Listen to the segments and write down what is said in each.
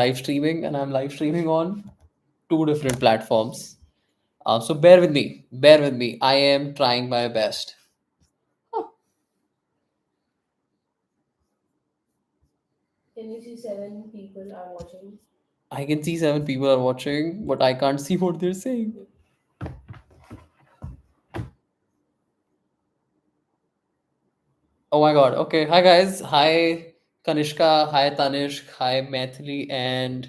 live streaming, and I'm live streaming on two different platforms. So bear with me. Bear with me. I am trying my best. Oh, Can you see seven people are watching? I can see seven people are watching, but I can't see what they're saying. Oh my god. Okay. Hi guys. Hi Kanishka. Hi Tanishk. Hi Maithili. And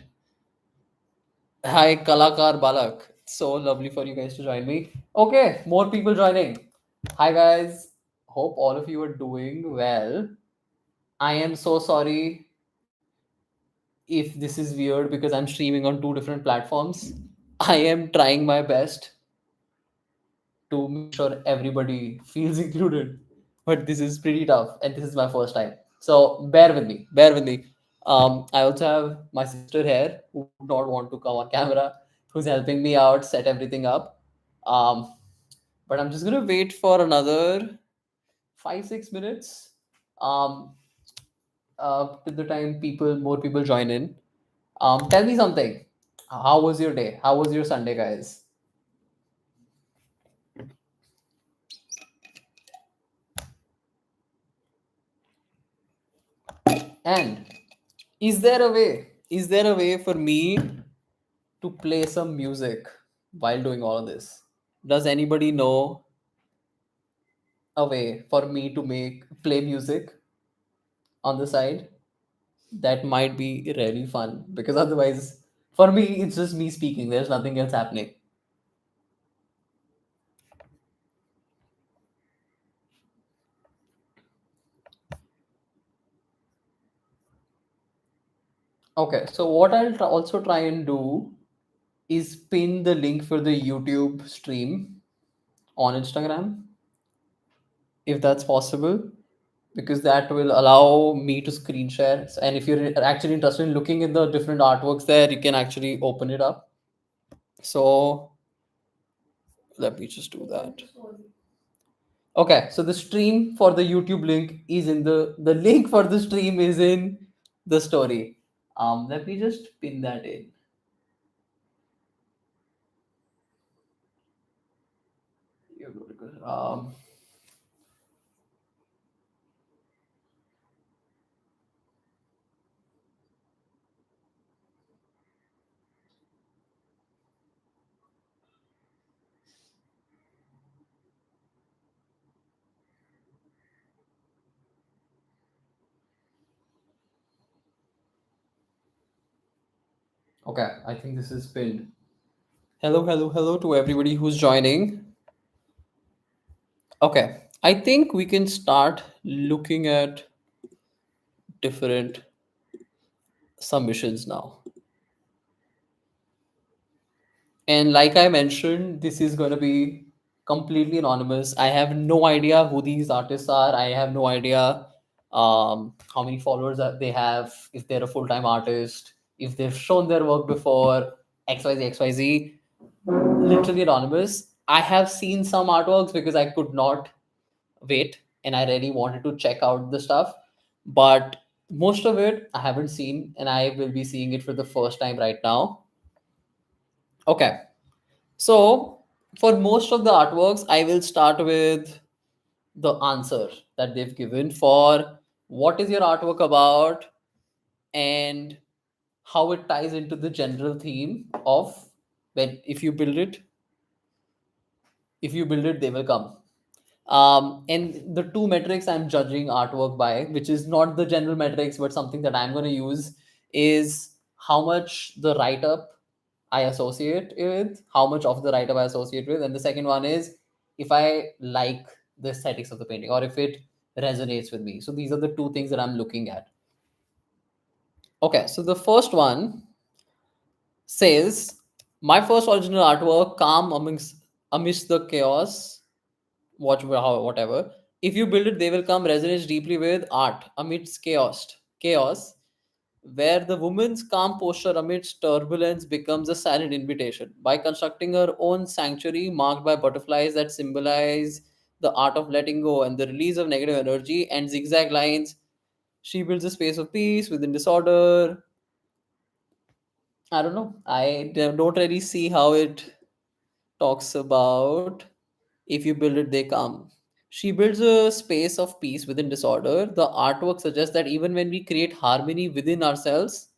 hi Kalakar Balak. So lovely for you guys to join me. Okay. More people joining. Hi guys. Hope all of you are doing well. I am so sorry if this is weird because I'm streaming on two different platforms. I am trying my best to make sure everybody feels included. But this is pretty tough, and this is my first time. So bear with me. Bear with me. I also have my sister here who would not want to come on camera, who's helping me out, set everything up. Um, but I'm just gonna wait for another 5 6 minutes. Um, till the time more people join in. Tell me something. How was your day? How was your Sunday, guys? And is there a way? Is there a way for me to play some music while doing all of this? Does anybody know a way for me to make play music on the side? That might be really fun because otherwise, for me, it's just me speaking. There's nothing else happening. Okay, so what also try and do is pin the link for the YouTube stream on Instagram if that's possible, because that will allow me to screen share. And if you're actually interested in looking at the different artworks there, you can actually open it up. So let me just do Open that. the story. Okay, so the stream for the YouTube link is in the link for the stream is in the story. Let me just pin that in. Um, okay, I think this is pinned. Hello, hello, hello to everybody who's joining. Okay, I think we can start looking at different submissions now. And like I mentioned, this is going to be completely anonymous. I have no idea who these artists are. I have no idea how many followers that they have, if they're a full time artist, if they've shown their work before, XYZ, XYZ. Literally anonymous. I have seen some artworks because I could not wait and I really wanted to check out the stuff. But most of it I haven't seen, and I will be seeing it for the first time right now. Okay. So, for most of the artworks, I will start with the answer that they've given for what is your artwork about and how it ties into the general theme of when if you build it, they will come. And the two metrics I'm judging artwork by, which is not the general metrics, but something that I'm going to use, is how much the write up I associate with, how much of the write up I associate with. And the second one is if I like the aesthetics of the painting or if it resonates with me. So these are the two things that I'm looking at. Okay, so the first one says, my first original artwork, calm amidst the chaos, whatever. If you build it, they will come resonates deeply with art amidst chaos, where the woman's calm posture amidst turbulence becomes a silent invitation. By constructing her own sanctuary marked by butterflies that symbolize the art of letting go and the release of negative energy and zigzag lines, she builds a space of peace within disorder. I don't know. Don't really see how it talks about if you build it, they come. She builds a space of peace within disorder. The artwork suggests that even when we create harmony within ourselves,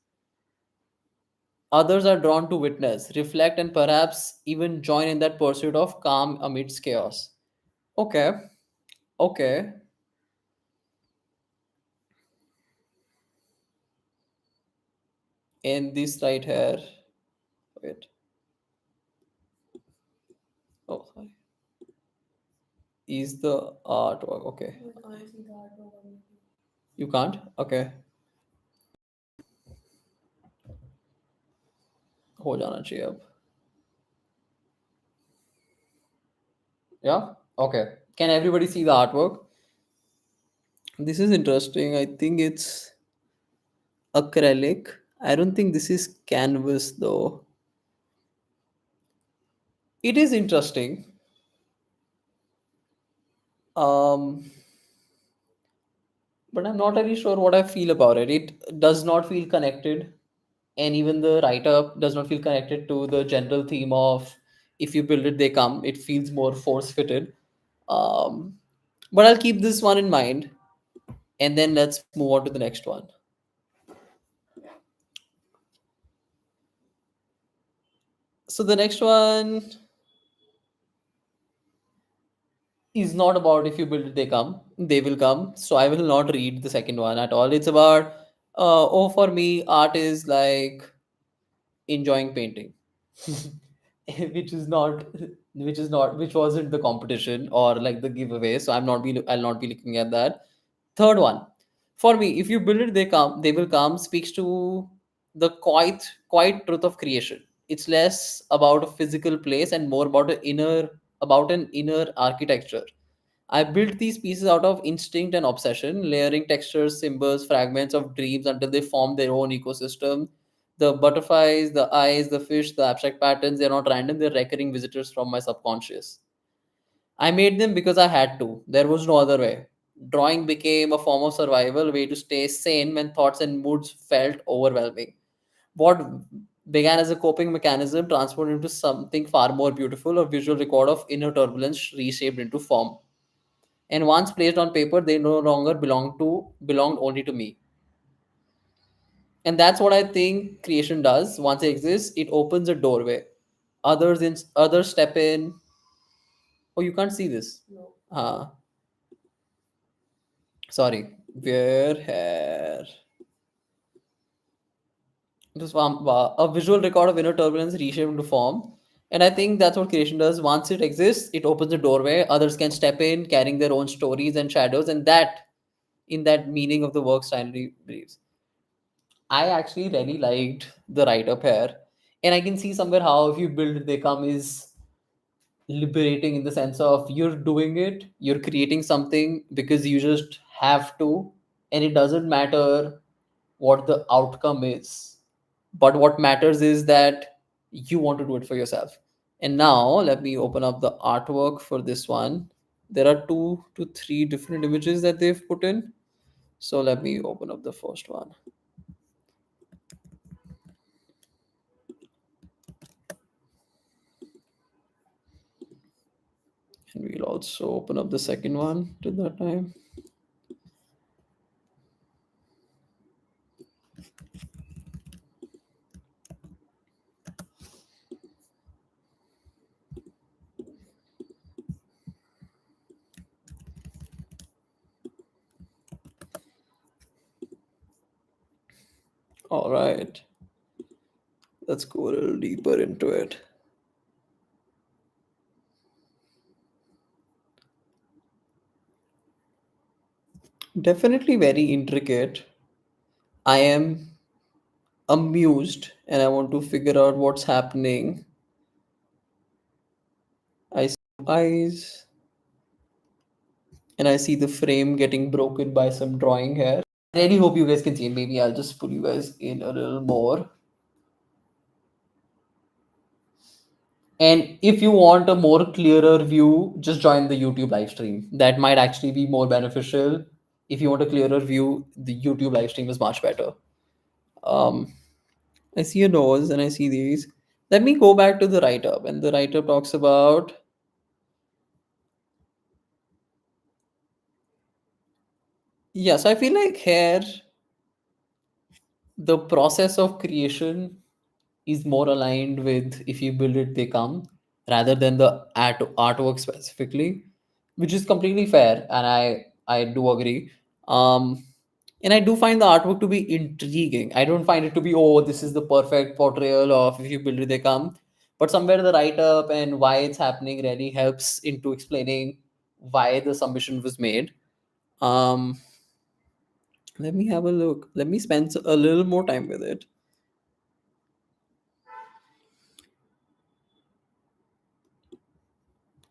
others are drawn to witness, reflect, and perhaps even join in that pursuit of calm amidst chaos. Okay, okay. And this right here, wait. Oh, sorry. Is the artwork okay? We can't see the artwork on YouTube. You can't? Okay. हो जाना चाहिए अब. Yeah? Okay. Can everybody see the artwork? This is interesting. I think it's acrylic. I don't think this is canvas though. It is interesting. Um, but I'm not really sure what I feel about it. It does not feel connected, and even the write up does not feel connected to the general theme of if you build it, they come. It feels more force fitted. Um, but I'll keep this one in mind, and then let's move on to the next one. So the next one is not about if you build it, they will come. So I will not read the second one at all. It's about, oh, for me, art is like enjoying painting, which is not, which wasn't the competition or like the giveaway. So I'll not be looking at that. Third one, for me, if you build it, they will come. Speaks to the quiet truth of creation. It's less about a physical place and more about an inner architecture. I built these pieces out of instinct and obsession, layering textures, symbols, fragments of dreams until they form their own ecosystem. The butterflies, the eyes, the fish, the abstract patterns, they're not random, they're recurring visitors from my subconscious. I made them because I had to. There was no other way. Drawing became a form of survival, a way to stay sane when thoughts and moods felt overwhelming. What began as a coping mechanism transformed into something far more beautiful, a visual record of inner turbulence reshaped into form. And once placed on paper, they no longer belonged only to me. And that's what I think creation does. Once it exists, it opens a doorway. Others step in. Oh, you can't see this. No. Sorry. Where hair. Just a visual record of inner turbulence reshaped into form. And I think that's what creation does. Once it exists, it opens a doorway. Others can step in, carrying their own stories and shadows, and in that meaning of the work Stanley believes. I actually really liked the write up here. And I can see somewhere how if you build they come is liberating in the sense of you're doing it, you're creating something because you just have to, and it doesn't matter what the outcome is. But what matters is that you want to do it for yourself. And now let me open up the artwork for this one. There are 2 to 3 different images that they've put in. So let me open up the first one. And we'll also open up the second one till that time. All right, let's go a little deeper into it. Definitely very intricate. I am amused and I want to figure out what's happening. I see eyes and I see the frame getting broken by some drawing here. I really hope you guys can see it. Maybe I'll just pull you guys in a little more. And if you want a more clearer view, just join the YouTube live stream. That might actually be more beneficial. If you want a clearer view, the YouTube live stream is much better. Um, I see a nose and I see these. Let me go back to the write up, and the write up talks about, yes, I feel like here the process of creation is more aligned with if you build it, they come, rather than the artwork specifically, which is completely fair, and I do agree. Um, and I do find the artwork to be intriguing. I don't find it to be, oh, this is the perfect portrayal of if you build it, they come. But somewhere the write up and why it's happening really helps into explaining why the submission was made. Um, Let me have a look. Let me spend a little more time with it.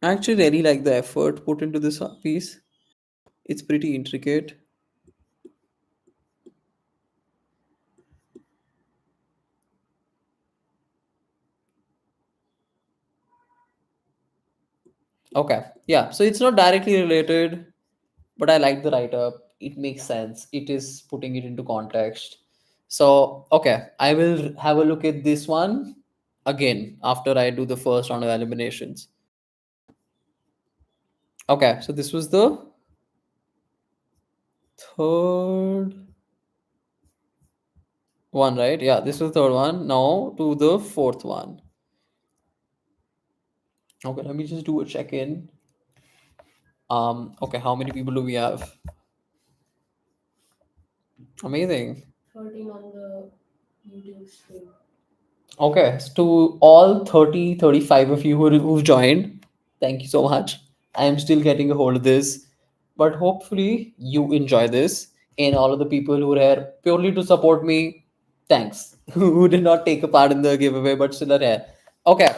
I actually really like the effort put into this piece. It's pretty intricate. Okay. Yeah. So it's not directly related, but I like the write up. It makes sense. It is putting it into context. So, okay. I will have a look at this one again after I do the first round of eliminations. Okay. So this was the third one, right? Yeah. This was the third one. Now to the fourth one. Okay. Let me just do a check in. Okay. How many people do we have? Amazing. 13 on the YouTube stream. Okay, so to all 30, 35 of you who've joined, thank you so much. I am still getting a hold of this, but hopefully you enjoy this. And all of the people who are here purely to support me, thanks. Who did not take a part in the giveaway but still are here. Okay,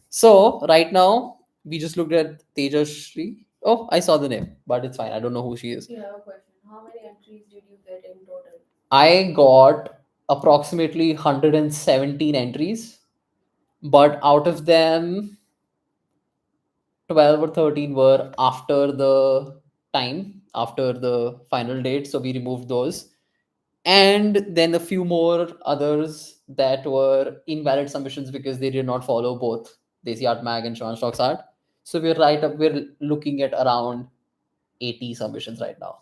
so right now we just looked at Tejashri. Oh, I saw the name, but it's fine. I don't know who she is. You have a question. How many entries did you get in total? I got approximately 117 entries, but out of them 12 or 13 were after the time, after the final date, so we removed those. And then a few more others that were invalid submissions because they did not follow both Desi Art Mag and Sean Stocks Art. So we're looking at around 80 submissions right now,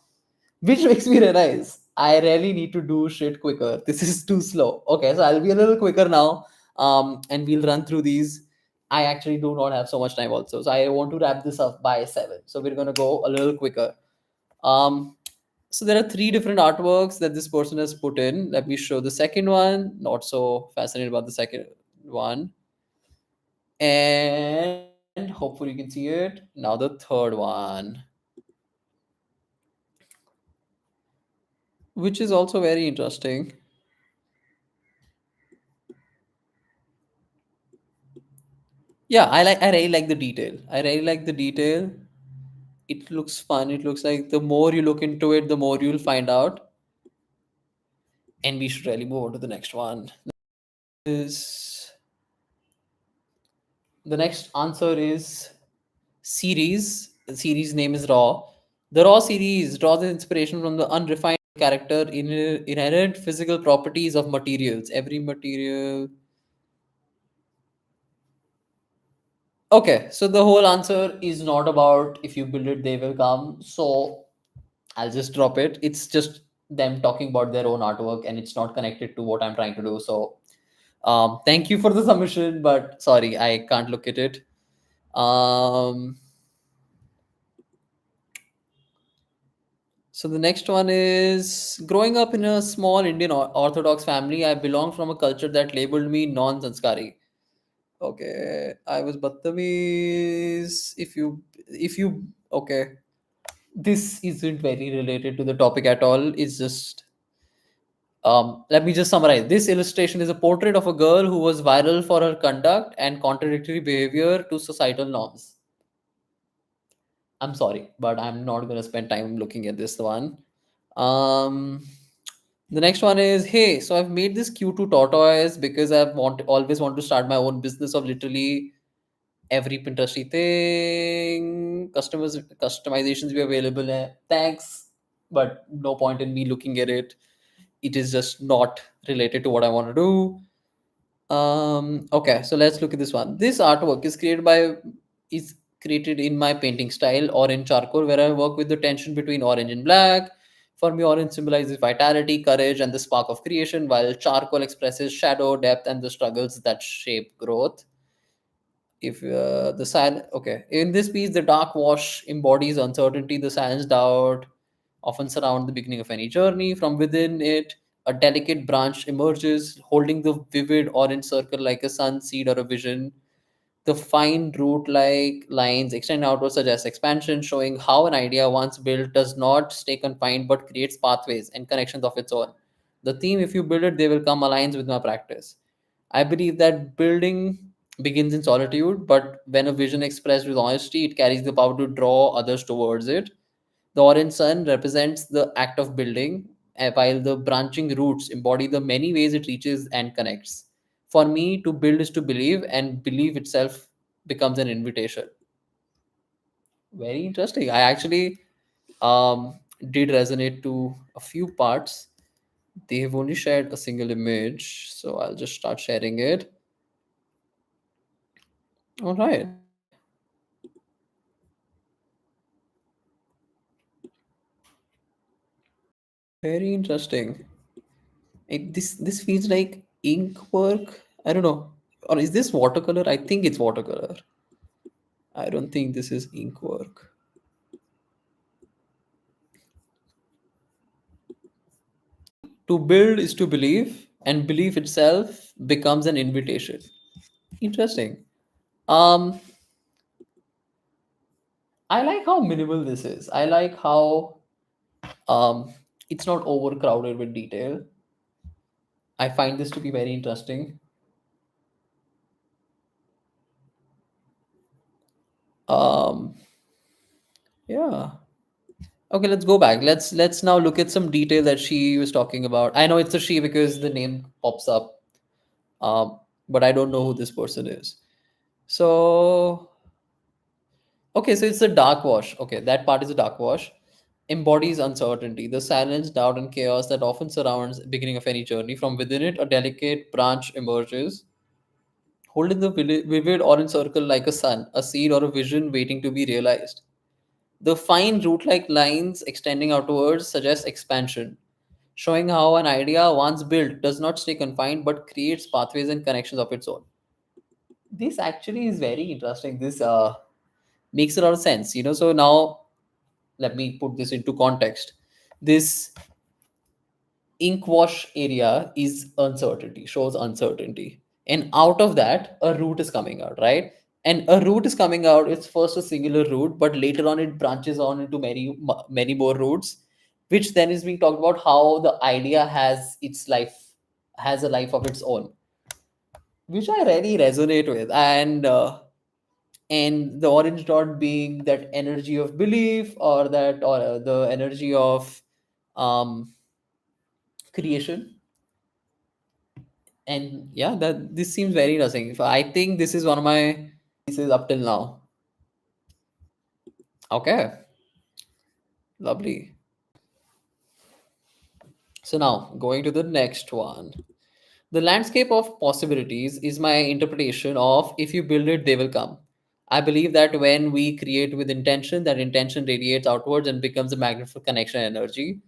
which makes me realize I really need to do shit quicker. This is too slow. Okay, so I'll be a little quicker now, and we'll run through these. I actually do not have so much time also, so I want to wrap this up by 7. So we're gonna go a little quicker. Um, so there are three different artworks that this person has put in. Let me show the second one. Not so fascinated about the second one, and hopefully you can see it now. The third one, which is also very interesting. Yeah, I really like the detail. I really like the detail. It looks fun. It looks like the more you look into it, the more you'll find out. And we should really move on to the next one. Is the next answer is series. The series name is Raw. The Raw series draws its inspiration from the unrefined character in inherent physical properties of materials. Every material. Okay, so the whole answer is not about if you build it, they will come. So I'll just drop it. It's just them talking about their own artwork and it's not connected to what I'm trying to do. So thank you for the submission, but sorry, I can't look at it. Um, so the next one is growing up in a small Indian Orthodox family, I belong from a culture that labeled me non-sanskari. Okay, I was Battamis. If you, okay, this isn't very related to the topic at all. It's just let me just summarize. This illustration is a portrait of a girl who was viral for her conduct and contradictory behavior to societal norms. I'm sorry, but I'm not going to spend time looking at this one. Um, the next one is, hey, so I've made this Q2 tortoise because always want to start my own business of literally every Pinteresty thing. Customers customizations be available. Thanks, but no point in me looking at it. It is just not related to what I want to do. Okay, so let's look at this one. This artwork is created in my painting style or in charcoal, where I work with the tension between orange and black. For me, orange symbolizes vitality, courage, and the spark of creation, while charcoal expresses shadow, depth, and the struggles that shape growth. If the silent Okay, in this piece, the dark wash embodies uncertainty, the silence doubt often surround the beginning of any journey. From within it, a delicate branch emerges, holding the vivid orange circle like a sun seed or a vision. The fine root like lines extend outward, suggest expansion, showing how an idea once built does not stay confined but creates pathways and connections of its own. The theme, if you build it, they will come, aligns with my practice. I believe that building begins in solitude, but when a vision expressed with honesty, it carries the power to draw others towards it. The orange sun represents the act of building, while the branching roots embody the many ways it reaches and connects. For me, to build is to believe, and belief itself becomes an invitation. Very interesting. I actually did resonate to a few parts. They have only shared a single image, so I'll just start sharing it. All right. Very interesting. This feels like ink work. I don't know. Or is this watercolor? I think it's watercolor. I don't think this is ink work. To build is to believe, and belief itself becomes an invitation. Interesting. Um, I like how minimal this is. I like how it's not overcrowded with detail. I find this to be very interesting. Um, yeah. Okay, let's go back. Let's now look at some detail that she was talking about. I know it's a she because the name pops up, but I don't know who this person is. So okay, so it's a dark wash. Okay, that part is a dark wash. Embodies uncertainty, the silence, doubt, and chaos that often surrounds the beginning of any journey. From within it, a delicate branch emerges, holding the vivid orange circle like a sun, a seed, or a vision waiting to be realized. The fine root-like lines extending outwards suggest expansion, showing how an idea once built does not stay confined but creates pathways and connections of its own. This actually is very interesting. This makes a lot of sense. So now let me put this into context. This ink wash area is uncertainty, shows uncertainty. And out of that, a root is coming out, right? And a root is coming out, it's first a singular root, but later on it branches on into many more roots, which then is being talked about how the idea has a life of its own, which I really resonate with. And the orange dot being that energy of belief, or the energy of um creation. And yeah, that this seems very interesting. I think this is one of my pieces up till now. Okay, lovely. So now going to the next one. The landscape of possibilities is my interpretation of if you build it, they will come. I believe that when we create with intention, that intention radiates outwards and becomes a magnet for connection and energy.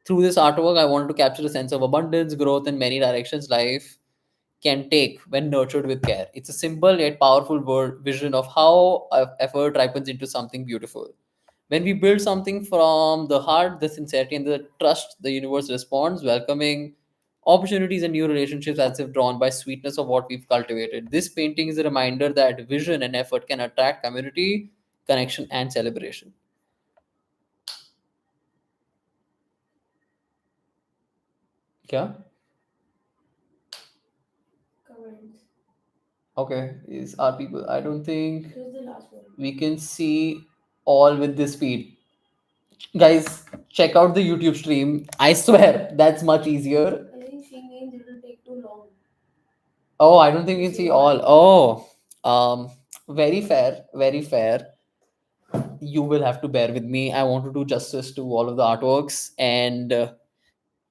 Through this artwork, I wanted to capture a sense of abundance, growth, in many directions life can take when nurtured with care. It's a simple yet powerful vision of how effort ripens into something beautiful. When we build something from the heart, the sincerity, and the trust, the universe responds, welcoming opportunities and new relationships as if drawn by sweetness of what we've cultivated. This painting is a reminder that vision and effort can attract community, connection, and celebration. Yeah. Comments. Okay. Is our people? I don't think This is the last one. we can see all with this speed. Guys, check out the YouTube stream. I swear that's much easier. I think she means it will take too long Oh, I don't think we to can see see all. all. Very fair, very fair. You will have to bear with me. I want to do justice to all of the artworks, and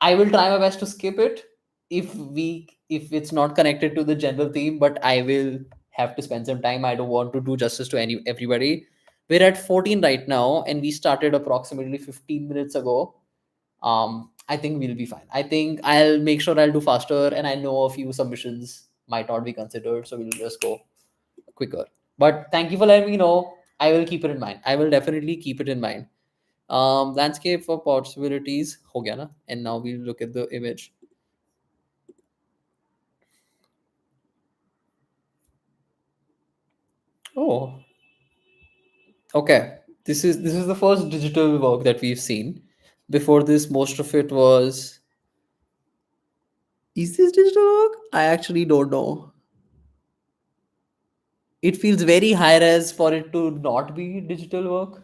I will try my best to skip it. If we if it's not connected to the general theme, but I will have to spend some time. I don't want to do justice to any everybody. We're at 14 right now, and we started approximately 15 minutes ago. I think we'll be fine. I think I'll make sure I'll do faster, and I know a few submissions might not be considered, so we'll just go quicker. But thank you for letting me know. I will keep it in mind. I will definitely keep it in mind. Landscape for possibilities ho gaya na? And now we'll look at the image. Oh, okay. This is the first digital work that we've seen. Before this, most of it was. Is this digital work? I actually don't know. It feels very high res for it to not be digital work.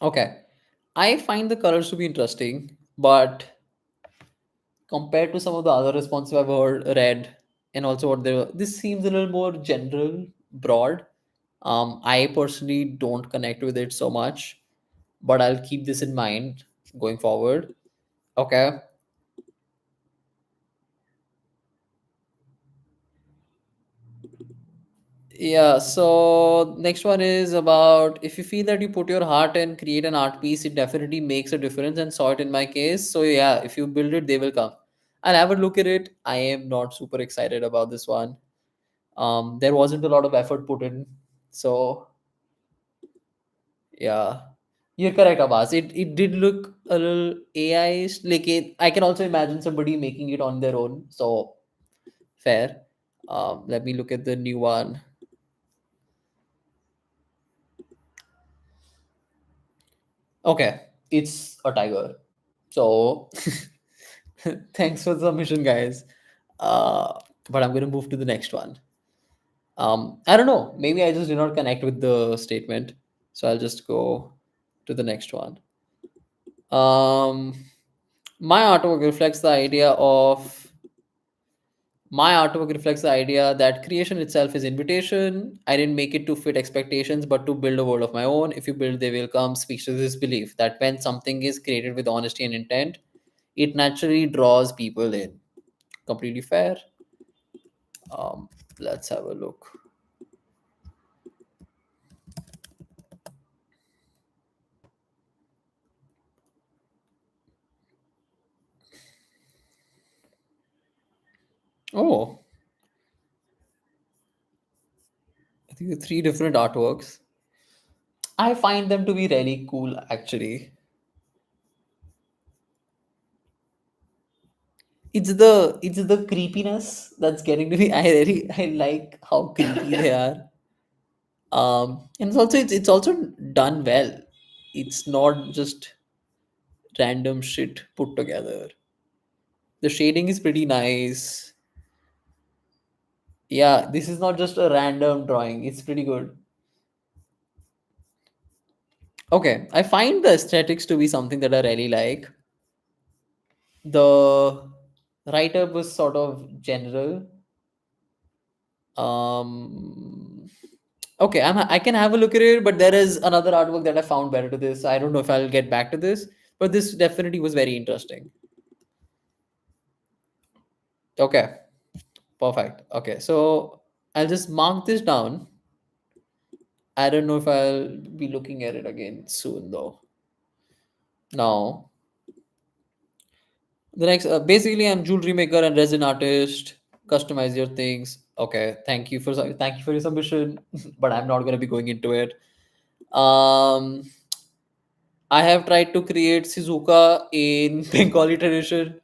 Okay, I find the colors to be interesting, but compared to some of the other responses I've heard, read, and also what they this seems a little more general, broad. I personally don't connect with it so much, but I'll keep this in mind going forward. Okay. Yeah, so next one is about if you feel that you put your heart and create an art piece, it definitely makes a difference and saw it in my case. So yeah, if you build it, they will come. I'll have a look at it. I am not super excited about this one. There wasn't a lot of effort put in. So yeah. You're correct, Abbas. It did look a little AI. Like I can also imagine somebody making it on their own. So fair. Let me look at the new one. Okay, it's a tiger. So thanks for the submission, guys. But I'm gonna move to the next one. I don't know. Maybe I just did not connect with the statement, so I'll just go to the next one. Um, my artwork reflects the idea of my artwork reflects the idea that creation itself is invitation. I didn't make it to fit expectations, but to build a world of my own. If you build, they will come. Speaks to this belief that when something is created with honesty and intent, it naturally draws people in. Completely fair. Um, let's have a look. Oh, I think the three different artworks. I find them to be really cool, actually. It's the creepiness that's getting to me. I like how creepy they are. And it's also done well. It's not just random shit put together. The shading is pretty nice. Yeah, this is not just a random drawing. It's pretty good. Okay, I find the aesthetics to be something that I really like. The write-up was sort of general. Um, okay, I can have a look at it, but there is another artwork that I found better to this. I don't know if I'll get back to this, but this definitely was very interesting. Okay, perfect. Okay, so I'll just mark this down. I don't know if I'll be looking at it again soon, though. Now, the next, basically, I'm jewelry maker and resin artist. Customize your things. Okay, thank you for your submission, but I'm not gonna be going into it. Um, I have tried to create Shizuka in Bengali tradition.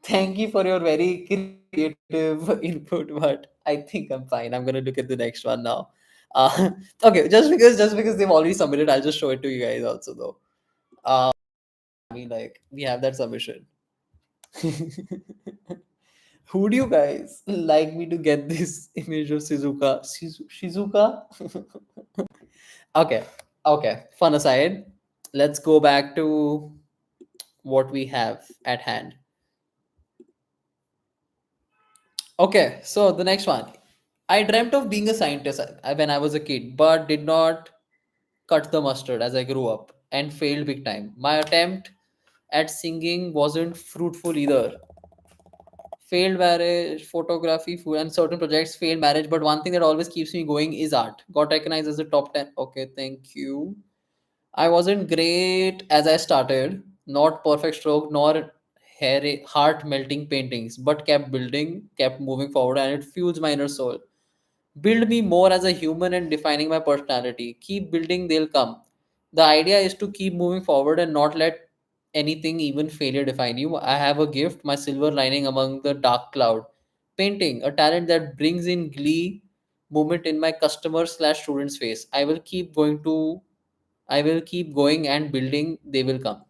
Thank you for your very creative input, but I think I'm fine. I'm gonna look at the next one now. Okay, just because they've already submitted, I'll just show it to you guys also though. I mean, like we have that submission. Who do you guys like me to get this image of Shizuka? Okay, okay. Fun aside, let's go back to what we have at hand. Okay, so the next one. I dreamt of being a scientist when I was a kid, but did not cut the mustard as I grew up and failed big time. My attempt at singing wasn't fruitful either. Failed marriage, photography, food, and certain projects failed marriage. But one thing that always keeps me going is art. Got recognized as a top 10. Okay, thank you. I wasn't great as I started, not perfect stroke, nor heart melting paintings, but kept building, kept moving forward, and it fuels my inner soul. Build me more as a human and defining my personality. Keep building, they'll come. The idea is to keep moving forward and not let anything, even failure, define you. I have a gift, my silver lining among the dark cloud. Painting, a talent that brings in glee moment in my customer slash student's face. I will keep going and building, they will come.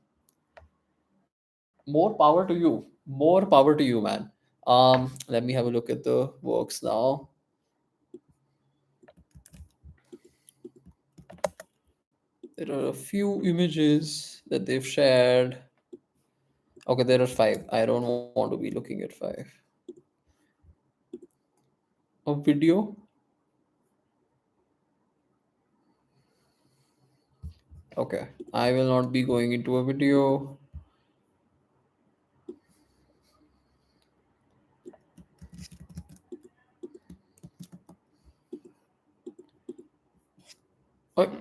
More power to you. More power to you, man. Let me have a look at the works now. There are a few images that they've shared. Okay, there are five. I don't want to be looking at five. A video. Okay, I will not be going into a video. Oh,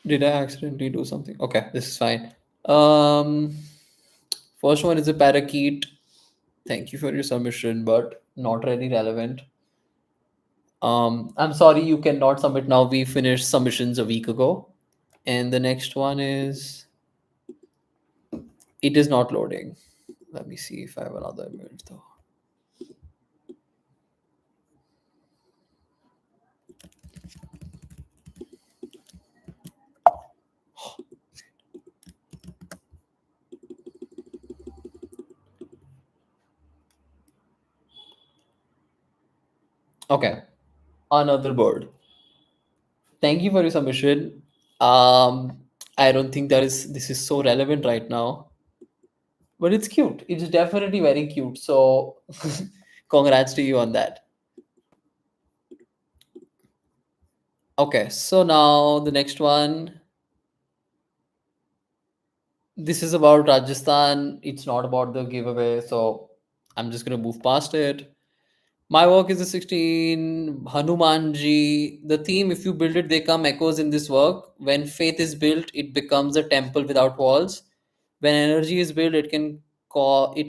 did I accidentally do something? Okay, this is fine. Um, First one is a parakeet. Thank you for your submission, but not really relevant. I'm sorry you cannot submit now. We finished submissions a week ago. And the next one is it is not loading. Let me see if I have another image though. Okay, another bird. Thank you for your submission. Um, I don't think that is this is so relevant right now, but it's cute. It's definitely very cute. So, congrats to you on that. Okay, so now the next one. This is about Rajasthan. It's not about the giveaway, so I'm just gonna move past it. My work is a 16 Hanumanji. The theme, if you build it, they come echoes in this work. When faith is built, it becomes a temple without walls. When energy is built, it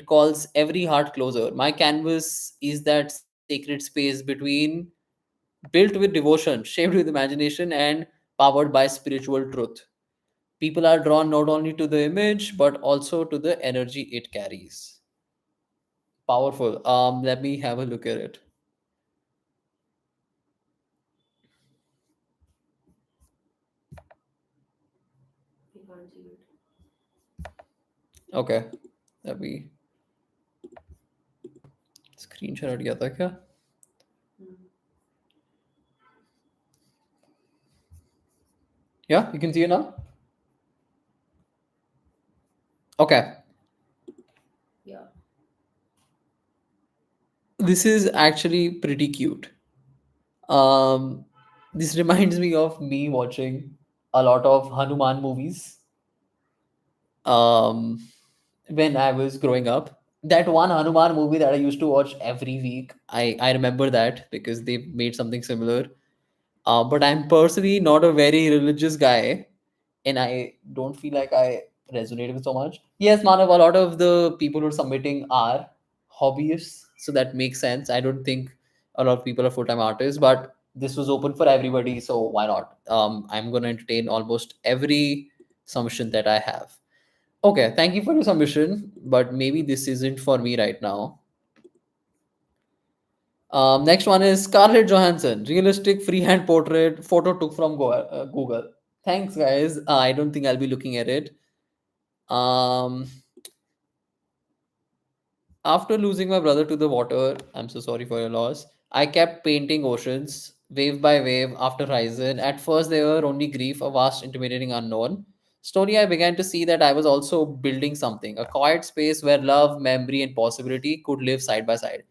calls every heart closer. My canvas is that sacred space between built with devotion, shaped with imagination, and powered by spiritual truth. People are drawn not only to the image but also to the energy it carries. Powerful. Let me have a look at it. I can't see it. Okay, let me screenshot हट गया था क्या? Hmm. Yeah, you can see it now. Okay, Yeah. this is actually pretty cute. Um, this reminds me of me watching a lot of Hanuman movies. Um, when I was growing up, that one Hanuman movie that I used to watch every week. I remember that because they made something similar. But I'm personally not a very religious guy, and I don't feel like I resonate with so much. Yes, Manav, a lot of the people who are submitting are hobbyists, so that makes sense. I don't think a lot of people are full-time artists, but this was open for everybody, so why not? I'm gonna entertain almost every submission that I have. Okay, thank you for your submission, but maybe this isn't for me right now. Next one is Scarlett Johansson, realistic freehand portrait photo took from Google. Thanks, guys. I don't think I'll be looking at it. Um, After losing my brother to the water, I'm so sorry for your loss. I kept painting oceans, wave by wave, after horizon. At first, they were only grief, a vast, intimidating unknown. Slowly, I began to see that I was also building something, a quiet space where love, memory, and possibility could live side by side.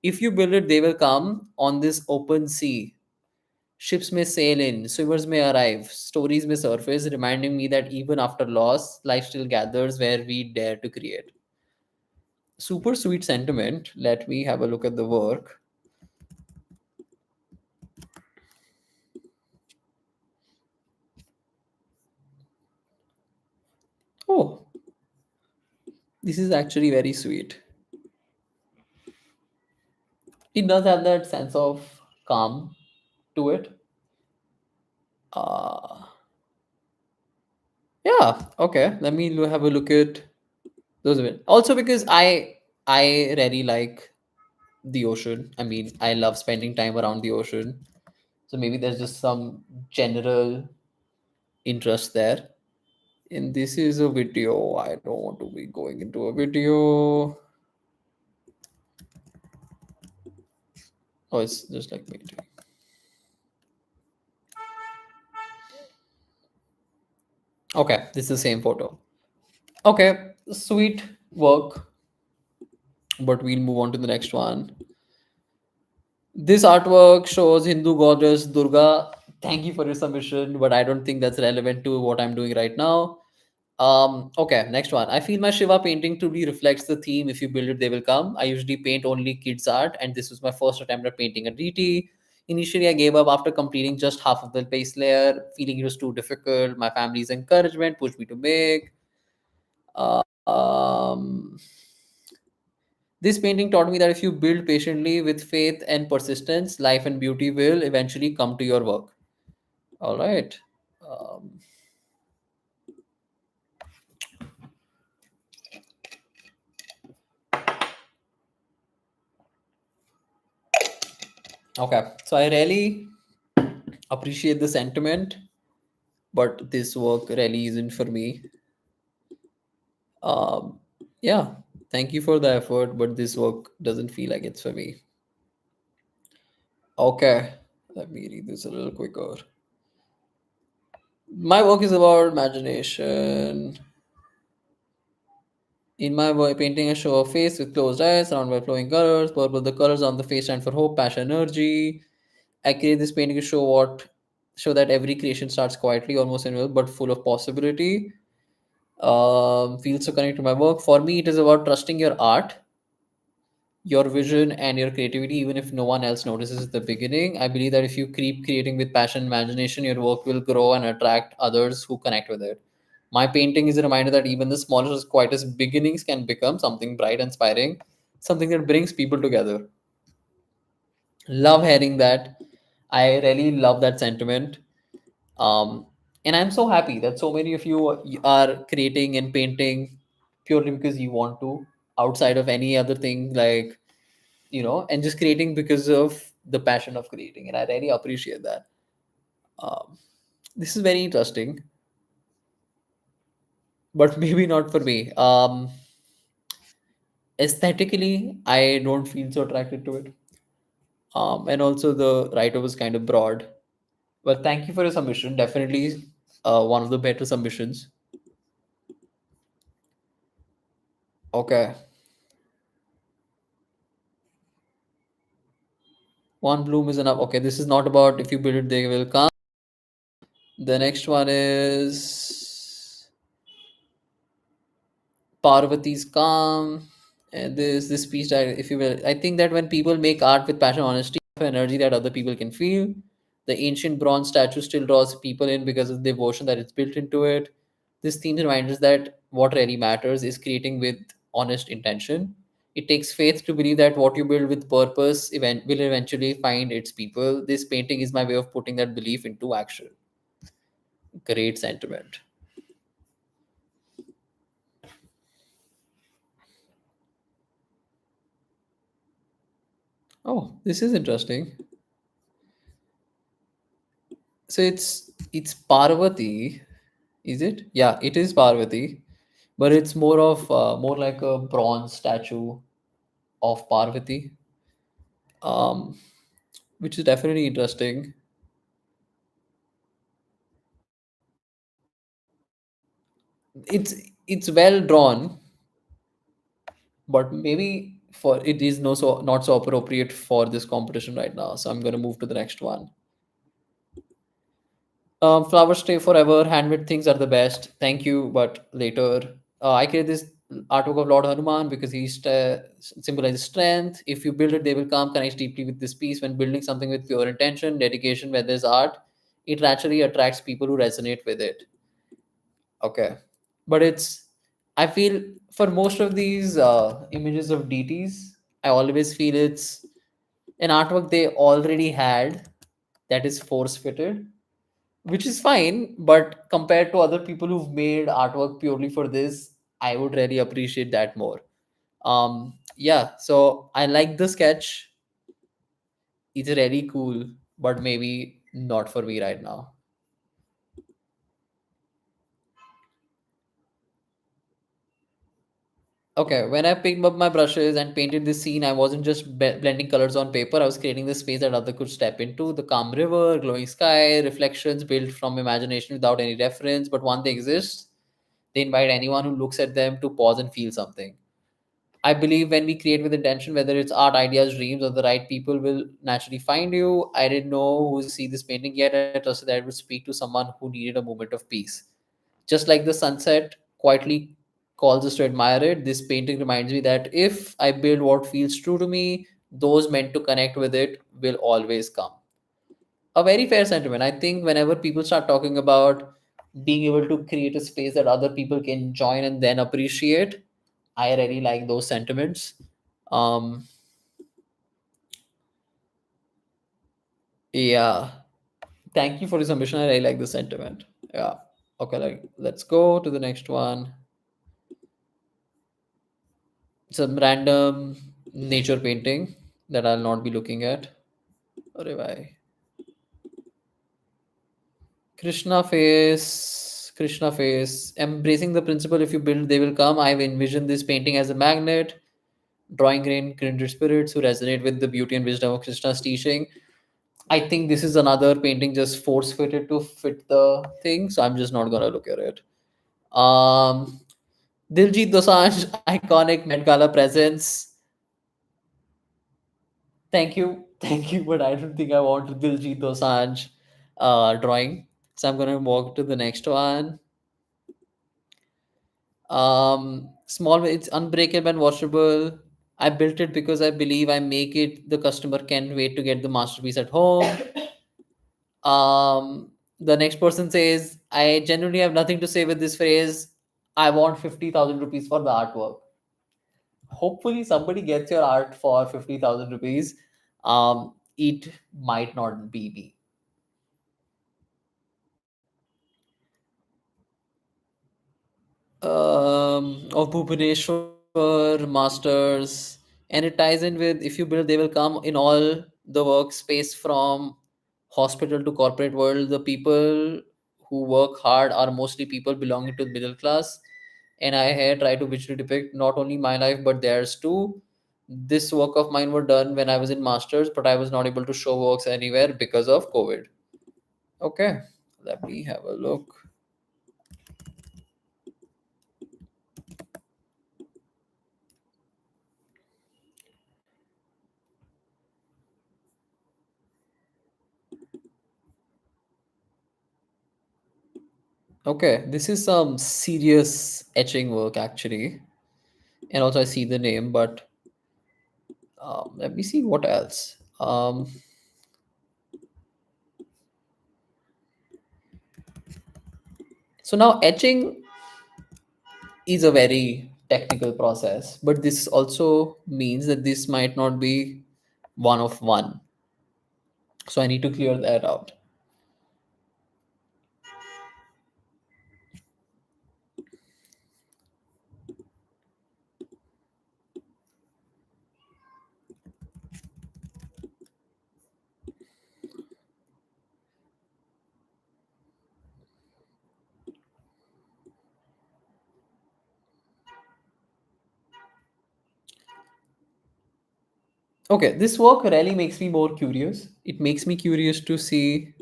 If you build it, they will come on this open sea. Ships may sail in, swimmers may arrive, stories may surface, reminding me that even after loss, life still gathers where we dare to create. Super sweet sentiment. Let me have a look at the work. Oh, this is actually very sweet. It does have that sense of calm to it. Uh, yeah, okay. Let me have a look at those. Also, because I really like the ocean. I mean, I love spending time around the ocean. So maybe there's just some general interest there. And this is a video. I don't want to be going into a video. Oh, it's just like me. Okay, this is the same photo. Okay, sweet work, but we'll move on to the next one. This artwork shows Hindu goddess Durga. Thank you for your submission, but I don't think that's relevant to what I'm doing right now. Okay, next one. I feel my Shiva painting truly reflects the theme. If you build it, they will come. I usually paint only kids' art, and this was my first attempt at painting a deity. Initially, I gave up after completing just half of the base layer, feeling it was too difficult. My family's encouragement pushed me to make. Um, this painting taught me that if you build patiently with faith and persistence, life and beauty will eventually come to your work. All right. Um, okay. So I really appreciate the sentiment, but this work really isn't for me. Um, yeah. Thank you for the effort, but this work doesn't feel like it's for me. Okay. Let me read this a little quicker. My work is about imagination. In my painting, I show a face with closed eyes, surrounded by flowing colors. Purple, the colors on the face stand for hope, passion, energy. I create this painting to show that every creation starts quietly, almost invisible, but full of possibility. Feels so connected to my work. For me, it is about trusting your art, your vision, and your creativity, even if no one else notices at the beginning. I believe that if you keep creating with passion and imagination, your work will grow and attract others who connect with it. My painting is a reminder that even the smallest, quietest beginnings can become something bright, inspiring, something that brings people together. Love hearing that. I really love that sentiment. Um, and I'm so happy that so many of you are creating and painting purely because you want to, outside of any other thing, like, and just creating because of the passion of creating. And I really appreciate that. Um, this is very interesting, but maybe not for me. Aesthetically, I don't feel so attracted to it. And also, the writer was kind of broad. But thank you for your submission. Definitely one of the better submissions. Okay. One bloom is enough. Okay, this is not about if you build it, they will come. The next one is Parvati's calm. And this piece that, if you will, I think that when people make art with passion, honesty, energy that other people can feel, the ancient bronze statue still draws people in because of the devotion that it's built into it. This theme reminds us that what really matters is creating with honest intention. It takes faith to believe that what you build with purpose will eventually find its people. This painting is my way of putting that belief into action. Great sentiment. Oh, this is interesting. So it's Parvati, is it? Yeah, it is Parvati, but it's more like a bronze statue of Parvati, um, which is definitely interesting. It's well drawn, but maybe. for it is no so not so appropriate for this competition right now. So I'm gonna move to the next one. Flowers stay forever. Handmade things are the best. Thank you, but later. I create this artwork of Lord Hanuman because symbolizes strength. If you build it, they will come. Connects deeply with this piece. When building something with pure intention, dedication, where there's art, it naturally attracts people who resonate with it. Okay, but I feel for most of these images of deities, I always feel it's an artwork they already had that is force fitted, which is fine. But compared to other people who've made artwork purely for this, I would really appreciate that more. Yeah, so I like the sketch. It's really cool, but maybe not for me right now. Okay, when I picked up my brushes and painted this scene, I wasn't just blending colors on paper. I was creating the space that other could step into. The calm river, glowing sky, reflections built from imagination without any reference. But one thing exists. They invite anyone who looks at them to pause and feel something. I believe when we create with intention, whether it's art, ideas, dreams, or the right people will naturally find you. I didn't know who see this painting yet. I trusted that I would speak to someone who needed a moment of peace. Just like the sunset quietly calls us to admire it, this painting reminds me that if I build what feels true to me, those meant to connect with it will always come. A very fair sentiment. I think whenever people start talking about being able to create a space that other people can join and then appreciate, I really like those sentiments. Um, yeah. Thank you for the submission. I really like the sentiment. Yeah. Okay, like let's go to the next one. Some random nature painting that I'll not be looking at. Arre bhai. Krishna face, embracing the principle if you build, they will come. I've envisioned this painting as a magnet, drawing in kindred spirits who resonate with the beauty and wisdom of Krishna's teaching. I think this is another painting just force fitted to fit the thing, so I'm just not gonna look at it. Um, Diljit Dosanjh, iconic Met Gala presence. Thank you, thank you, but I don't think I want Diljit Dosanjh drawing. So I'm gonna walk to the next one. Small, it's unbreakable and washable. I built it because I believe I make it. The customer can't wait to get the masterpiece at home. The next person says, I genuinely have nothing to say with this phrase. I want 50,000 rupees for the artwork. Hopefully, somebody gets your art for 50,000 rupees. It might not be me. Of Bhubaneswar Masters, and it ties in with if you build, they will come in all the workspace from hospital to corporate world. The people who work hard are mostly people belonging to the middle class, and I here try to visually depict not only my life but theirs too. This work of mine were done when I was in masters, but I was not able to show works anywhere because of COVID. Okay, let me have a look. Okay, this is some serious etching work actually, and also I see the name, but let me see what else. So now etching is a very technical process, but this also means that this might not be one of one. So I need to clear that out. Okay, this work really makes me more curious. It makes me curious to see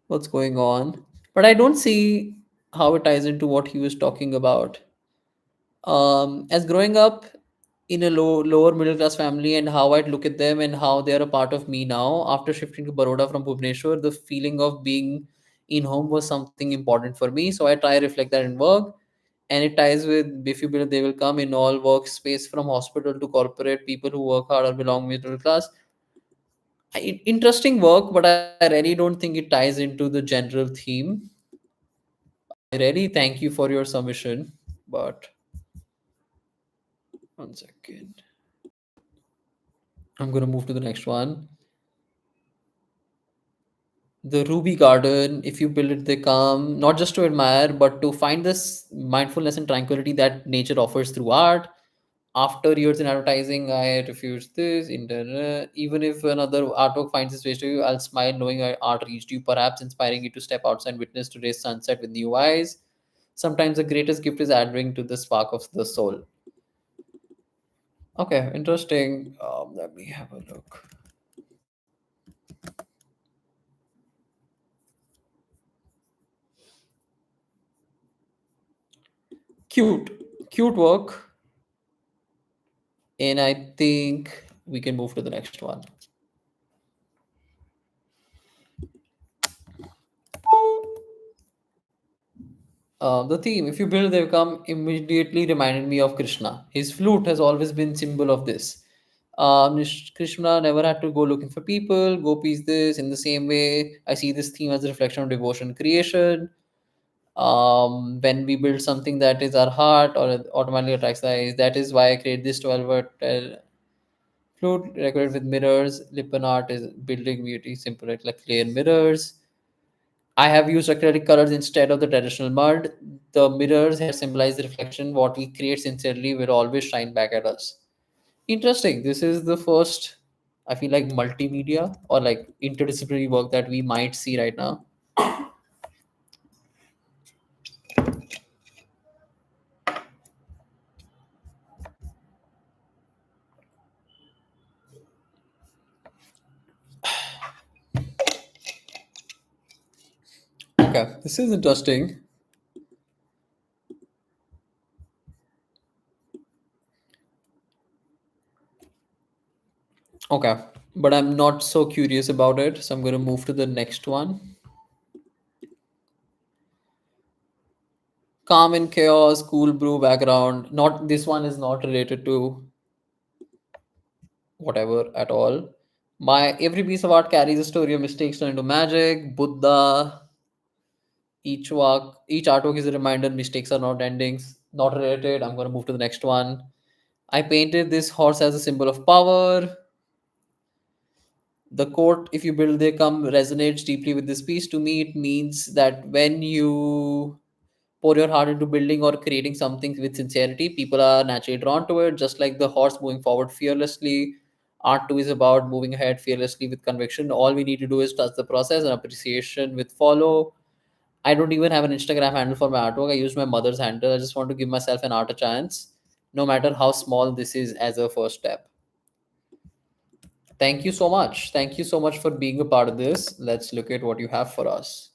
what's going on, but I don't see how it ties into what he was talking about. As growing up in a lower middle class family, and how I'd look at them and how they are a part of me now. After shifting to Baroda from Bhubaneswar, the feeling of being in home was something important for me. So I try to reflect that in work, and it ties with if you build, they will come in all workspace from hospital to corporate. People who work hard or belong middle class. Interesting work, but I really don't think it ties into the general theme. I really thank you for your submission, but one second. I'm gonna move to the next one. The Ruby Garden, if you build it, they come not just to admire, but to find this mindfulness and tranquility that nature offers through art. After years in advertising, I refuse this. Internet. Even if another artwork finds its way to you, I'll smile knowing our art reached you, perhaps inspiring you to step outside and witness today's sunset with new eyes. Sometimes the greatest gift is adding to the spark of the soul. Okay, interesting. Let me have a look. Cute, cute work, and I think we can move to the next one. The theme, if you build, they come, immediately reminded me of Krishna. His flute has always been symbol of this. Krishna never had to go looking for people, gopis this. In the same way, I see this theme as a reflection of devotion creation. When we build something that is our heart or it automatically attracts the eyes, that is why I create this 12 word flute decorated with mirrors. Lippen art is building beauty, simple like clear mirrors. I have used acrylic colors instead of the traditional mud. The mirrors here symbolize the reflection. What we create sincerely will always shine back at us. Interesting. This is the first, I feel like, multimedia or like interdisciplinary work that we might see right now. Okay, this is interesting. Okay, but I'm not so curious about it, so I'm going to move to the next one. Calm and chaos, cool brew background. Not this one is not related to whatever at all. My every piece of art carries a story of mistakes turned into magic. Buddha, each artwork is a reminder mistakes are not endings, not related. I'm gonna move to the next one. I painted this horse as a symbol of power. The quote, if you build they come, resonates deeply with this piece. To me, it means that when you pour your heart into building or creating something with sincerity, people are naturally drawn to it, just like the horse moving forward fearlessly. Art too is about moving ahead fearlessly with conviction. All we need to do is trust the process and appreciation with follow. I don't even have an Instagram handle for my artwork. I use my mother's handle. I just want to give myself an art a chance, no matter how small this is as a first step. Thank you so much. Thank you so much for being a part of this. Let's look at what you have for us.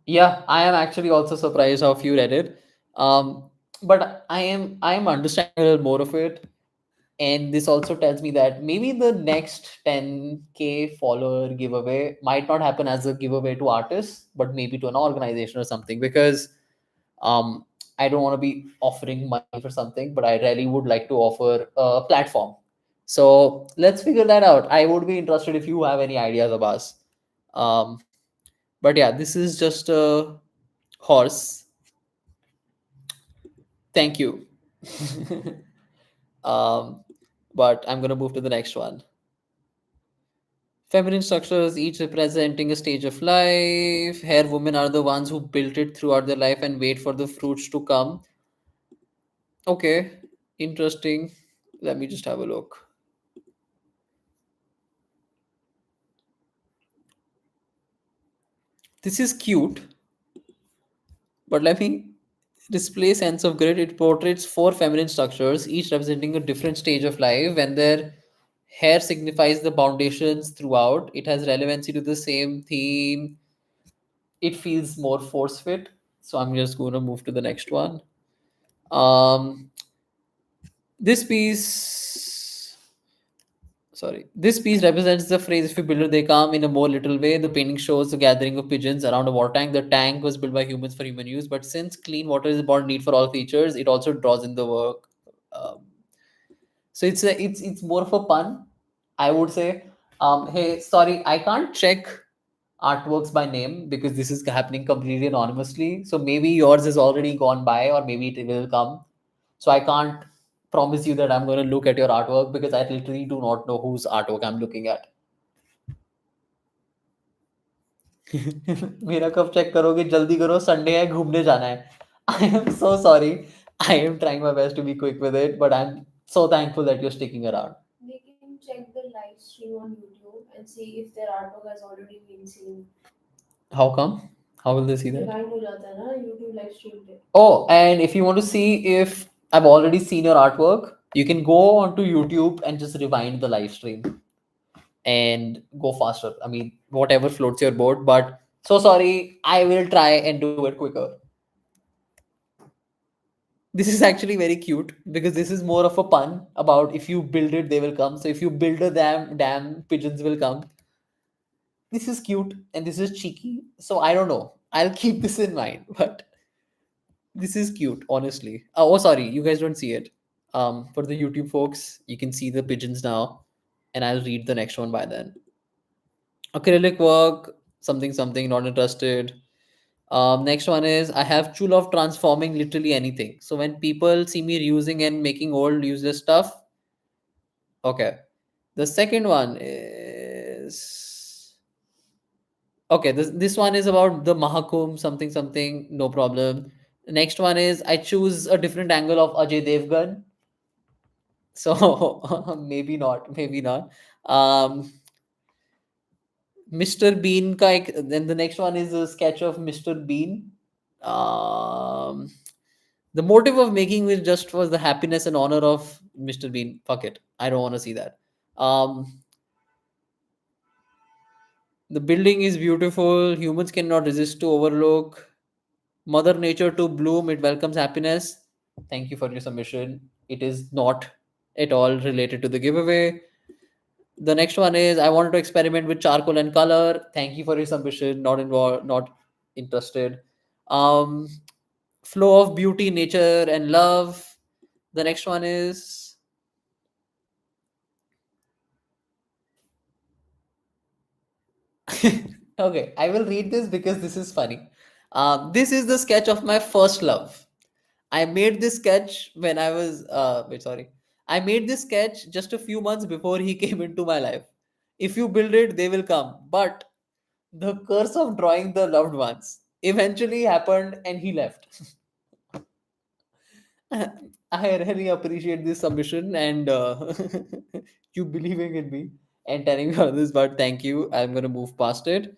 Yeah, I am actually also surprised how few read it. But I am understanding a little more of it. And this also tells me that maybe the next 10K follower giveaway might not happen as a giveaway to artists, but maybe to an organization or something. Because um, I don't want to be offering money for something, but I really would like to offer a platform. So let's figure that out. I would be interested if you have any ideas of us. Um, but yeah, this is just a horse. Thank you. um, but I'm going to move to the next one. Feminine structures, each representing a stage of life. Here, women are the ones who built it throughout their life and wait for the fruits to come. Okay, interesting. Let me just have a look. This is cute, but let me display sense of grid. It portrays four feminine structures, each representing a different stage of life. When their hair signifies the foundations throughout, it has relevancy to the same theme. It feels more force fit. So I'm just going to move to the next one. Um, this piece, this piece represents the phrase "If you build it, they come." In a more literal way, the painting shows the gathering of pigeons around a water tank. The tank was built by humans for human use, but since clean water is a important need for all creatures, it also draws in the work. Um, so it's more of a pun, I would say. Hey, sorry, I can't check artworks by name because this is happening completely anonymously. So maybe yours has already gone by, or maybe it will come. So I can't promise you that I'm going to look at your artwork because I literally do not know whose artwork I'm looking at. मेरा कब check करोगे? जल्दी करो, Sunday है, घूमने जाना है. I am so sorry. I am trying my best to be quick with it, but I'm so thankful that you're sticking around. They can check the live stream on YouTube and see if their artwork has already been seen. How come? How will they see that? Rewind हो जाता है ना YouTube live stream पे. Oh, and if you want to see if I've already seen your artwork, you can go onto YouTube and just rewind the live stream and go faster. I mean, whatever floats your boat, but so sorry, I will try and do it quicker. This is actually very cute because this is more of a pun about if you build it, they will come. So if you build a damn pigeons will come. This is cute and this is cheeky. So I don't know. I'll keep this in mind, but this is cute, honestly. Oh, sorry, you guys don't see it. For the YouTube folks, you can see the pigeons now, and I'll read the next one by then. Acrylic work, something something, not interested. Next one is I have true love transforming literally anything. So when people see me reusing and making old useless stuff, okay. The second one is okay. This one is about the Mahakum something something. No problem. The next one is I choose a different angle of Ajay Devgan. So maybe not, maybe not. Um, Mr. Bean ka then the next one is a sketch of Mr. Bean. Um, the motive of making it just was the happiness and honor of Mr. Bean. Fuck it, I don't want to see that. The building is beautiful. Humans cannot resist to overlook. Mother Nature to bloom. It welcomes happiness. Thank you for your submission. It is not at all related to the giveaway. The next one is I wanted to experiment with charcoal and color. Thank you for your submission. Not involved, not interested. Um, Flow of beauty, nature, and love. The next one is okay. I will read this because this is funny. This is the sketch of my first love. I made this sketch when I was wait, sorry. I made this sketch just a few months before he came into my life. If you build it, they will come. But the curse of drawing the loved ones eventually happened and he left. I really appreciate this submission and you believing in me and telling me all this, but thank you. I'm going to move past it.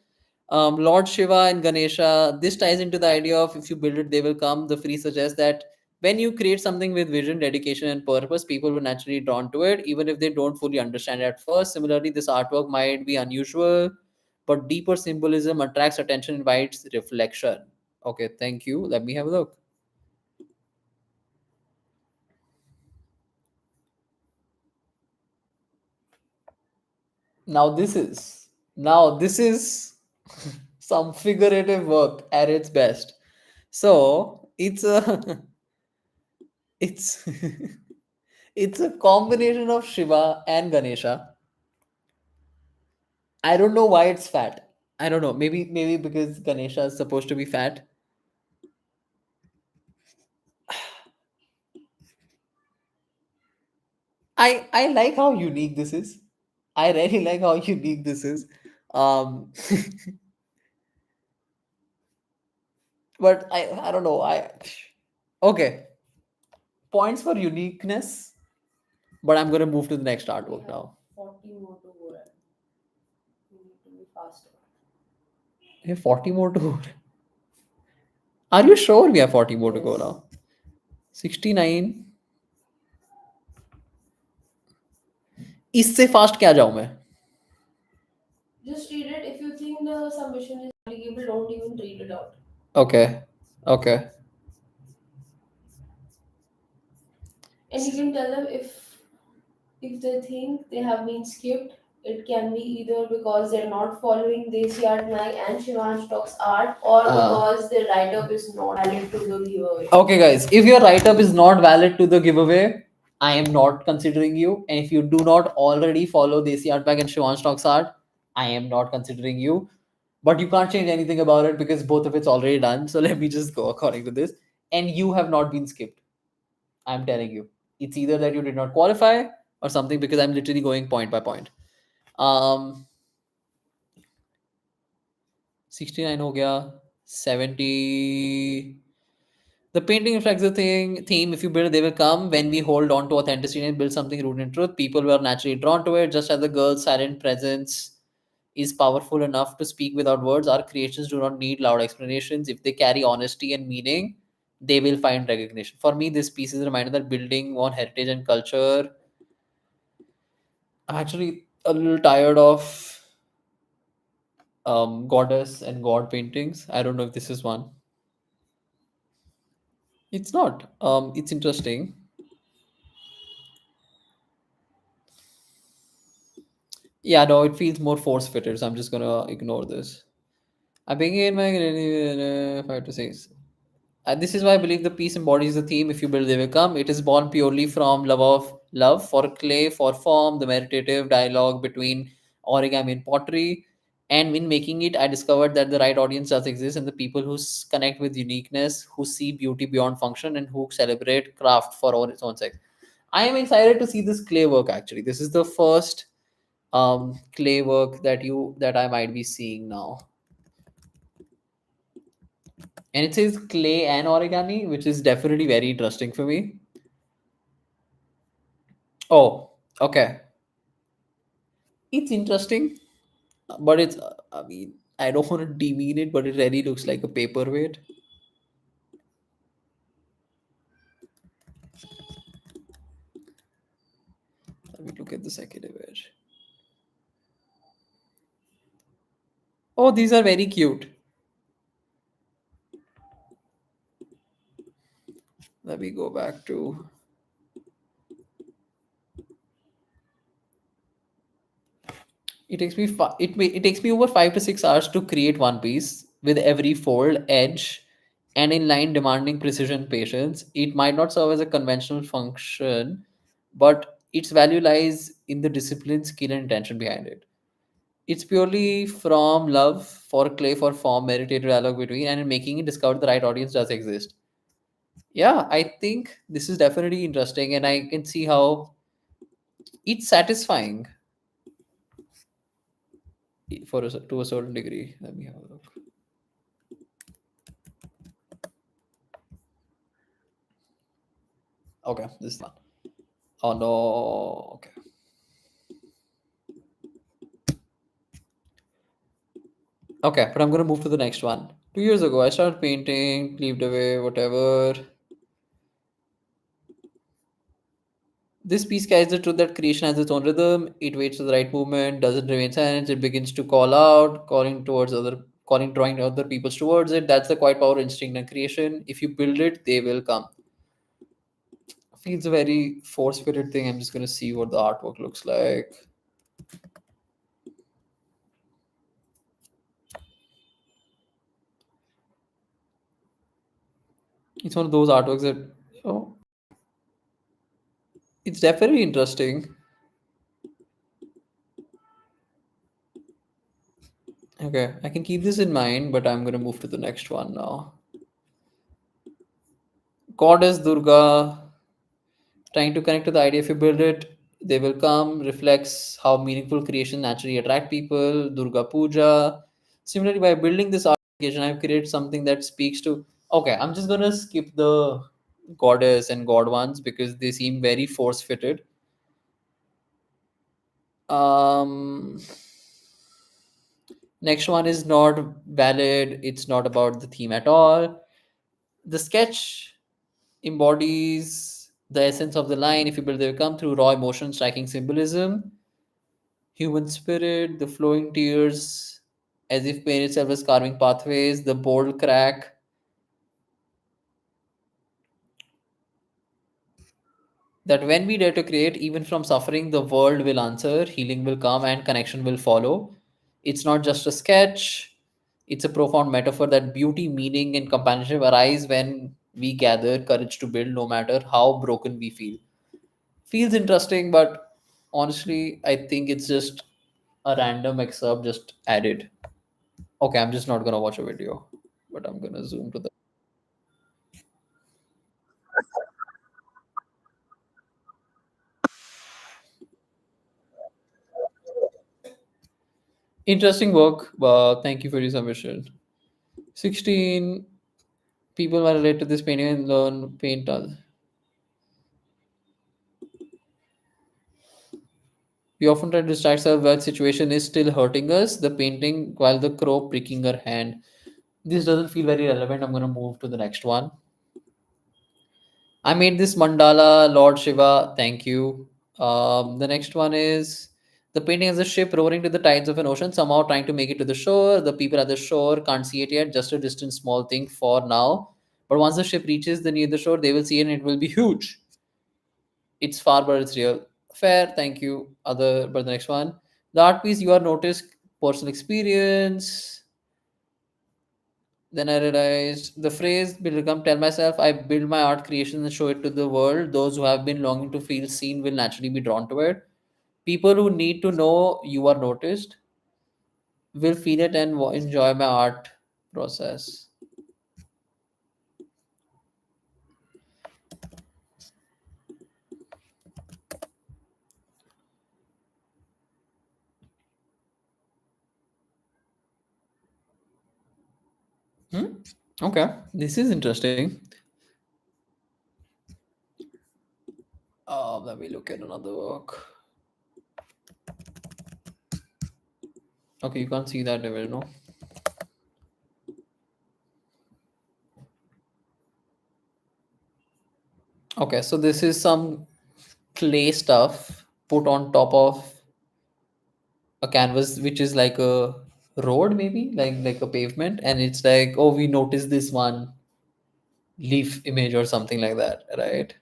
Lord Shiva and Ganesha, this ties into the idea of if you build it, they will come. The free suggests that when you create something with vision, dedication, and purpose, people will naturally drawn to it, even if they don't fully understand it at first. Similarly, this artwork might be unusual, but deeper symbolism attracts attention, invites reflection. Okay, thank you. Let me have a look. Now this is some figurative work at its best. So it's a it's it's a combination of Shiva and Ganesha. I don't know why it's fat. I don't know. Maybe because Ganesha is supposed to be fat. I like how unique this is. I really like how unique this is. Um but I don't know. I okay. Points for uniqueness, but I'm gonna move to the next We artwork have now. 40 more to go around. We need to be faster. We have 40 more to go. Are you sure we have 40 more to go Yes. now? 69. इससे fast क्या जाऊं मैं? Just read it. If you think the submission is applicable, don't even read it out. Okay. Okay. And you can tell them if they think they have been skipped, it can be either because they're not following Desi Art Mag and Shivansh Talks art, or because their write up is not valid to the giveaway. Okay, guys, if your write up is not valid to the giveaway, I am not considering you. And if you do not already follow Desi Art Bag and Shivan Stocks Art, I am not considering you. But you can't change anything about it because both of it's already done. So let me just go according to this. And you have not been skipped. I'm telling you. It's either that you did not qualify or something because I'm literally going point by point. Um 69 ho gaya, 70. The painting reflects the theme. If you build, they will come. When we hold on to authenticity and build something rooted in truth, people were naturally drawn to it. Just as the girl's silent presence is powerful enough to speak without words, our creations do not need loud explanations. If they carry honesty and meaning, they will find recognition. For me, this piece is a reminder that building on heritage and culture. I'm actually a little tired of goddess and god paintings. I don't know if this is one. It's not. It's interesting. Yeah, no, it feels more force fitted, so I'm just gonna ignore this. I begin my 5 to 6. This is why I believe the piece embodies the theme. If you build, they will come. It is born purely from love for clay, for form, the meditative dialogue between origami and pottery. And in making it, I discovered that the right audience does exist, and the people who connect with uniqueness, who see beauty beyond function, and who celebrate craft for all its own sake. I am excited to see this clay work. Actually, this is the first clay work that I might be seeing now. And it says clay and origami, which is definitely very interesting for me. Oh, okay. It's interesting, but it's I mean, I don't want to demean it, but it really looks like a paperweight. Let me look at the second image. Oh, these are very cute. Let me go back to. It takes me over 5 to 6 hours to create one piece with every fold, edge, and in line demanding precision patience. It might not serve as a conventional function, but its value lies in the discipline, skill, and intention behind it. It's purely from love for clay, for form, meditative dialogue between, and in making it discover the right audience does exist. Yeah, I think this is definitely interesting, and I can see how it's satisfying to a certain degree. Let me have a look. Okay, this is one. Oh no. Okay. Okay, but I'm gonna move to the next one. 2 years ago, I started painting, cleaved away, whatever. This piece carries the truth that creation has its own rhythm. It waits for the right movement, doesn't remain silent. It begins to call out, drawing other people towards it. That's the quiet power instinct and creation. If you build it, they will come. Feels a very force-fitted thing. I'm just gonna see what the artwork looks like. It's one of those artworks that, oh, it's definitely interesting. Okay, I can keep this in mind, but I'm gonna move to the next one now. Goddess Durga, trying to connect to the idea. If you build it, they will come. Reflects how meaningful creation naturally attract people. Durga Puja. Similarly, by building this application, I've created something that speaks to. Okay, I'm just gonna skip the goddess and god ones because they seem very force fitted. Um, Next one is not valid. It's not about the theme at all. The sketch embodies the essence of the line. If you build, they will come through raw emotion, striking symbolism, human spirit, the flowing tears, as if pain itself is carving pathways, the bold crack, That when we dare to create, even from suffering, the world will answer, healing will come, and connection will follow. It's not just a sketch, it's a profound metaphor that beauty, meaning, and companionship arise when we gather courage to build, no matter how broken we feel. Feels interesting, but honestly, I think it's just a random excerpt just added. Okay, I'm just not gonna watch a video, but I'm gonna zoom to the interesting work. Thank you for your submission. 16 people might relate to this painting and learn paint. We often try to distract ourselves while the situation is still hurting us. The painting while the crow pricking her hand. This doesn't feel very relevant. I'm gonna move to the next one. I made this mandala, Lord Shiva. Thank you. The next one is the painting has a ship roaring to the tides of an ocean, somehow trying to make it to the shore. The people at the shore can't see it yet, just a distant small thing for now. But once the ship reaches the near the shore, they will see it and it will be huge. It's far, but it's real. Fair, thank you. But the next one, the art piece you are noticed, personal experience. Then I realized the phrase will come tell myself I build my art creation and show it to the world. Those who have been longing to feel seen will naturally be drawn to it. People who need to know you are noticed will feel it and enjoy my art process. Hmm? Okay, this is interesting. Let me look at another work. Okay, you can't see that level, no? Okay, so this is some clay stuff put on top of a canvas which is like a road, maybe like a pavement, and it's like, oh, we noticed this one leaf image or something like that, right?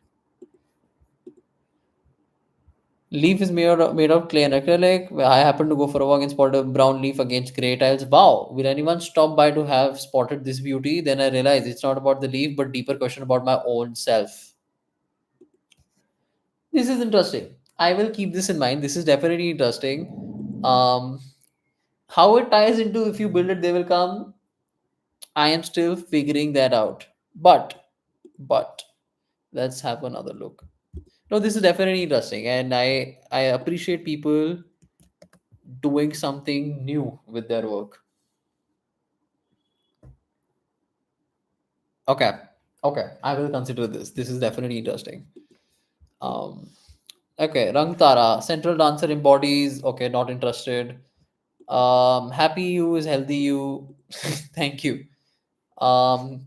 Leaf is made of clay and acrylic. I happened to go for a walk and spotted a brown leaf against gray tiles. Wow, will anyone stop by to have spotted this beauty? Then I realized it's not about the leaf but deeper question about my own self. This is interesting. I will keep this in mind. This is definitely interesting. um how it ties into if you build it they will come, I am still figuring that out. But let's have another look. No, this is definitely interesting, and I appreciate people doing something new with their work. Okay, okay, I will consider this. This is definitely interesting. Um, okay, Rang Tara, central dancer embodies. Okay, not interested. Happy you is healthy you. Thank you. Um,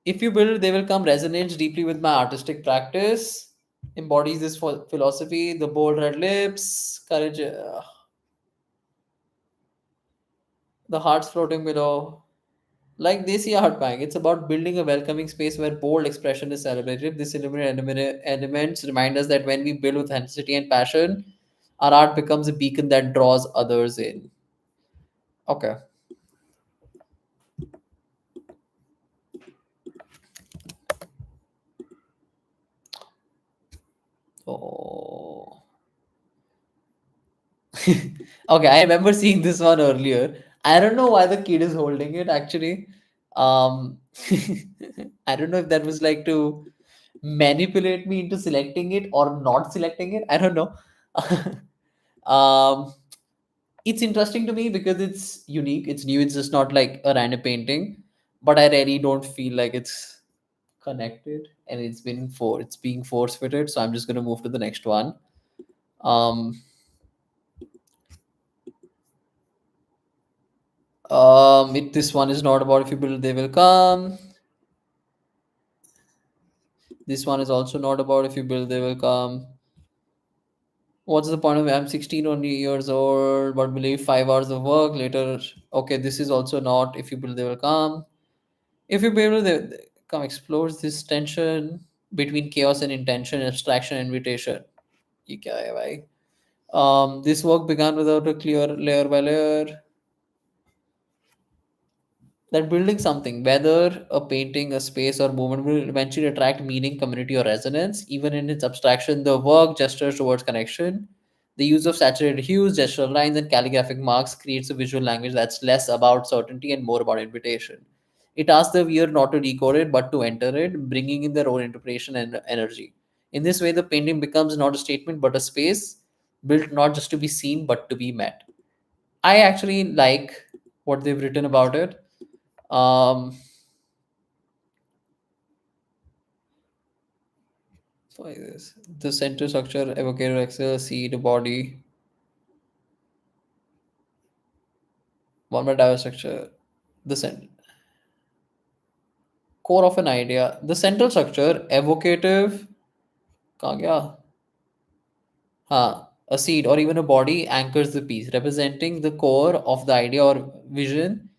if you build, they will come resonates deeply with my artistic practice. Embodies this philosophy. The bold red lips, courage, the hearts floating below. Like they see art bang. It's about building a welcoming space where bold expression is celebrated. This elements remind us that when we build with authenticity and passion, our art becomes a beacon that draws others in. Okay. Oh. Okay, I remember seeing this one earlier. I don't know why the kid is holding it actually. Um I don't know if that was like to manipulate me into selecting it or not selecting it. I don't know. um it's interesting to me because it's unique, it's new, it's just not like a random painting, but I really don't feel like it's connected and it's being force fitted, so I'm just going to move to the next one. um this one is not about if you build they will come. This one is also not about if you build they will come. What's the point of I'm 16 only years old but believe 5 hours of work later. Okay, this is also not if you build they will come. If you build they come explores this tension. between chaos and intention, abstraction and invitation. ये क्या है भाई? This work began without a clear layer by layer that building something, whether a painting, a space, or movement, will eventually attract meaning, community, or resonance. Even in its abstraction, the work gestures towards connection. The use of saturated hues, gestural lines, and calligraphic marks creates a visual language that's less about certainty and more about invitation. It asks the viewer not to decode it, but to enter it, bringing in their own interpretation and energy. In this way, the painting becomes not a statement, but a space built not just to be seen, but to be met. I actually like what they've written about it. Um, Why this? The center structure, evocator axis, seed, body, one by diverse structure, the core of an idea. The central structure, evocative, कहाँ गया? A seed or even a body anchors the piece, representing the core of the idea or vision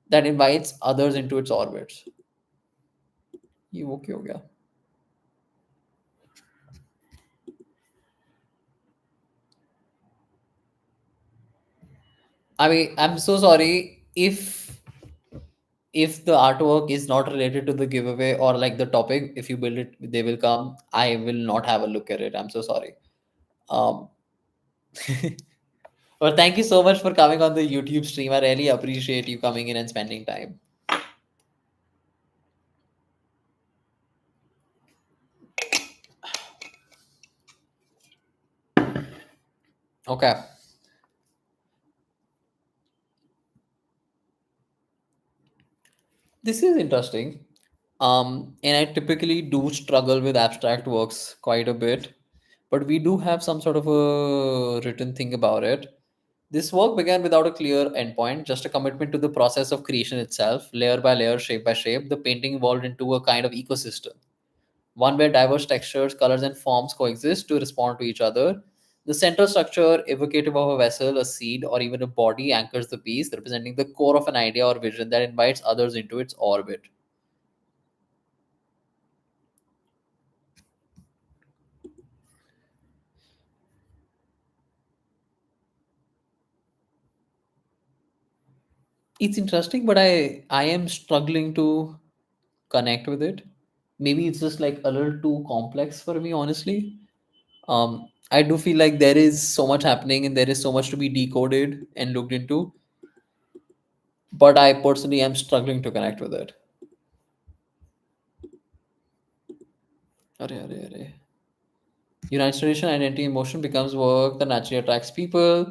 that invites others into its orbits. ये वो क्यों हो गया? I mean, I'm so sorry if the artwork is not related to the giveaway or like the topic. If you build it, they will come. I will not have a look at it. I'm so sorry. Um, well, thank you so much for coming on the YouTube stream. I really appreciate you coming in and spending time. Okay, this is interesting. And I typically do struggle with abstract works quite a bit, but we do have some sort of a written thing about it. This work began without a clear endpoint, just a commitment to the process of creation itself, layer by layer, shape by shape. The painting evolved into a kind of ecosystem, one where diverse textures, colors, and forms coexist to respond to each other. The central structure, evocative of a vessel, a seed, or even a body, anchors the piece, representing the core of an idea or vision that invites others into its orbit. It's interesting, but I am struggling to connect with it. Maybe it's just like a little too complex for me, honestly. I do feel like there is so much happening and there is so much to be decoded and looked into, but I personally am struggling to connect with it. Arre, arre, arre. Unites tradition, identity, emotion becomes work that naturally attracts people.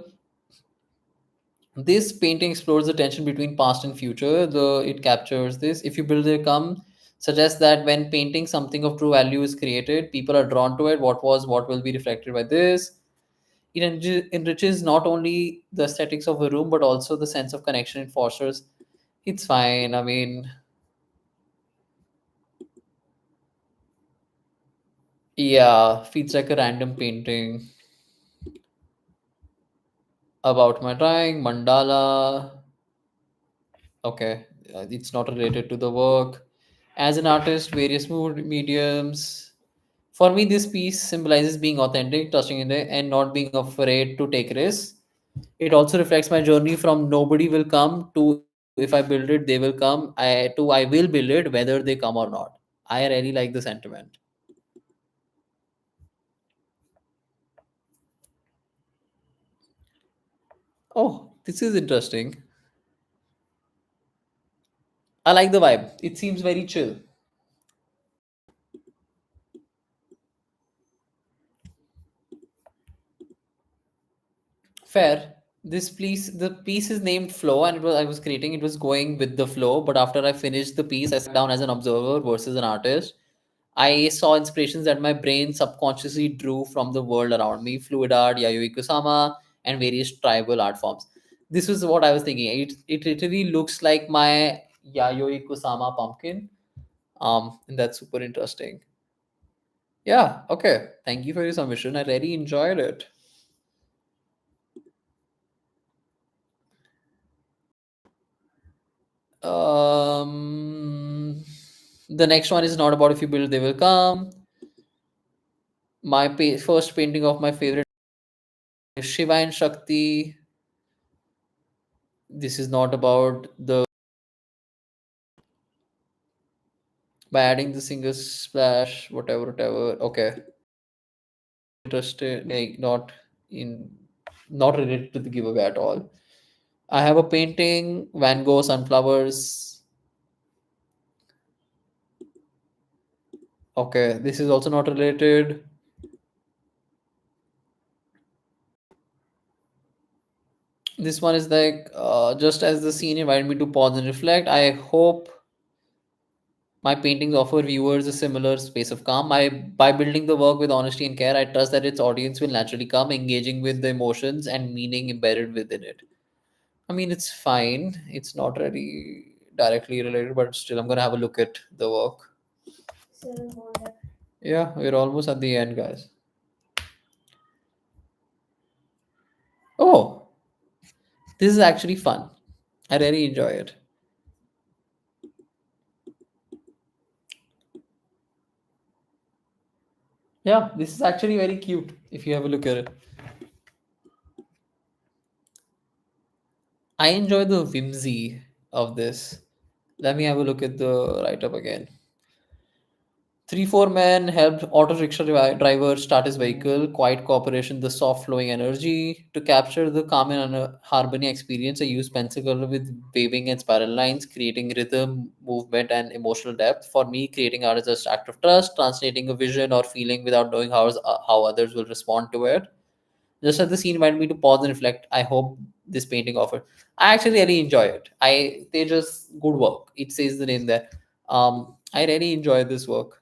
This painting explores the tension between past and future. It captures this. If you build a come, suggests that when painting something of true value is created, people are drawn to it. What will be reflected by this. It enriches not only the aesthetics of a room but also the sense of connection it fosters. It's fine. I mean, yeah, feels like a random painting about my drawing mandala. Okay, it's not related to the work. As an artist, various mood mediums. For me, this piece symbolizes being authentic, trusting in it, and not being afraid to take risks. It also reflects my journey from nobody will come to if I build it, they will come. I will build it whether they come or not. I really like the sentiment. Oh, this is interesting. I like the vibe. It seems very chill. Fair. The piece is named Flow, and I was creating. It was going with the flow, but after I finished the piece, I sat down as an observer versus an artist. I saw inspirations that my brain subconsciously drew from the world around me: fluid art, Yayoi Kusama, and various tribal art forms. This was what I was thinking. It literally looks like my Yayoi Kusama pumpkin. And that's super interesting. Yeah. Okay. Thank you for your submission. I really enjoyed it. Um, the next one is not about if you build, they will come. My first painting of my favorite is Shiva and Shakti. This is not about the by adding the single splash, whatever, whatever. Okay, interested, like not related to the giveaway at all. I have a painting, Van Gogh Sunflowers. Okay, this is also not related. This one is like just as the scene invited me to pause and reflect. I hope my paintings offer viewers a similar space of calm. By building the work with honesty and care, I trust that its audience will naturally come, engaging with the emotions and meaning embedded within it. I mean, it's fine. It's not really directly related, but still, I'm gonna have a look at the work. Yeah, we're almost at the end, guys. Oh, this is actually fun. I really enjoy it. Yeah, this is actually very cute if you have a look at it. I enjoy the whimsy of this. Let me have a look at the write up again. 3 4 men helped auto rickshaw driver start his vehicle. Quiet cooperation, the soft flowing energy. To capture the calm and harmony experience, I use pencil color with waving and spiral lines, creating rhythm, movement, and emotional depth. For me, creating art is just act of trust, translating a vision or feeling without knowing how others will respond to it. Just as the scene invited me to pause and reflect, I hope this painting offered. I actually really enjoy it. They just good work. It says the name there. I really enjoy this work.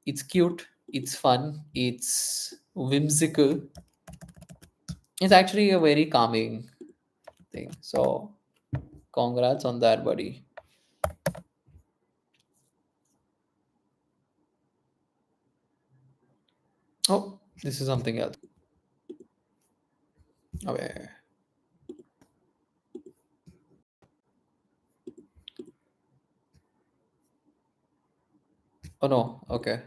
It's cute, it's fun, it's whimsical. It's actually a very calming thing. So congrats on that, buddy. Oh, this is something else. Okay. Oh no, okay.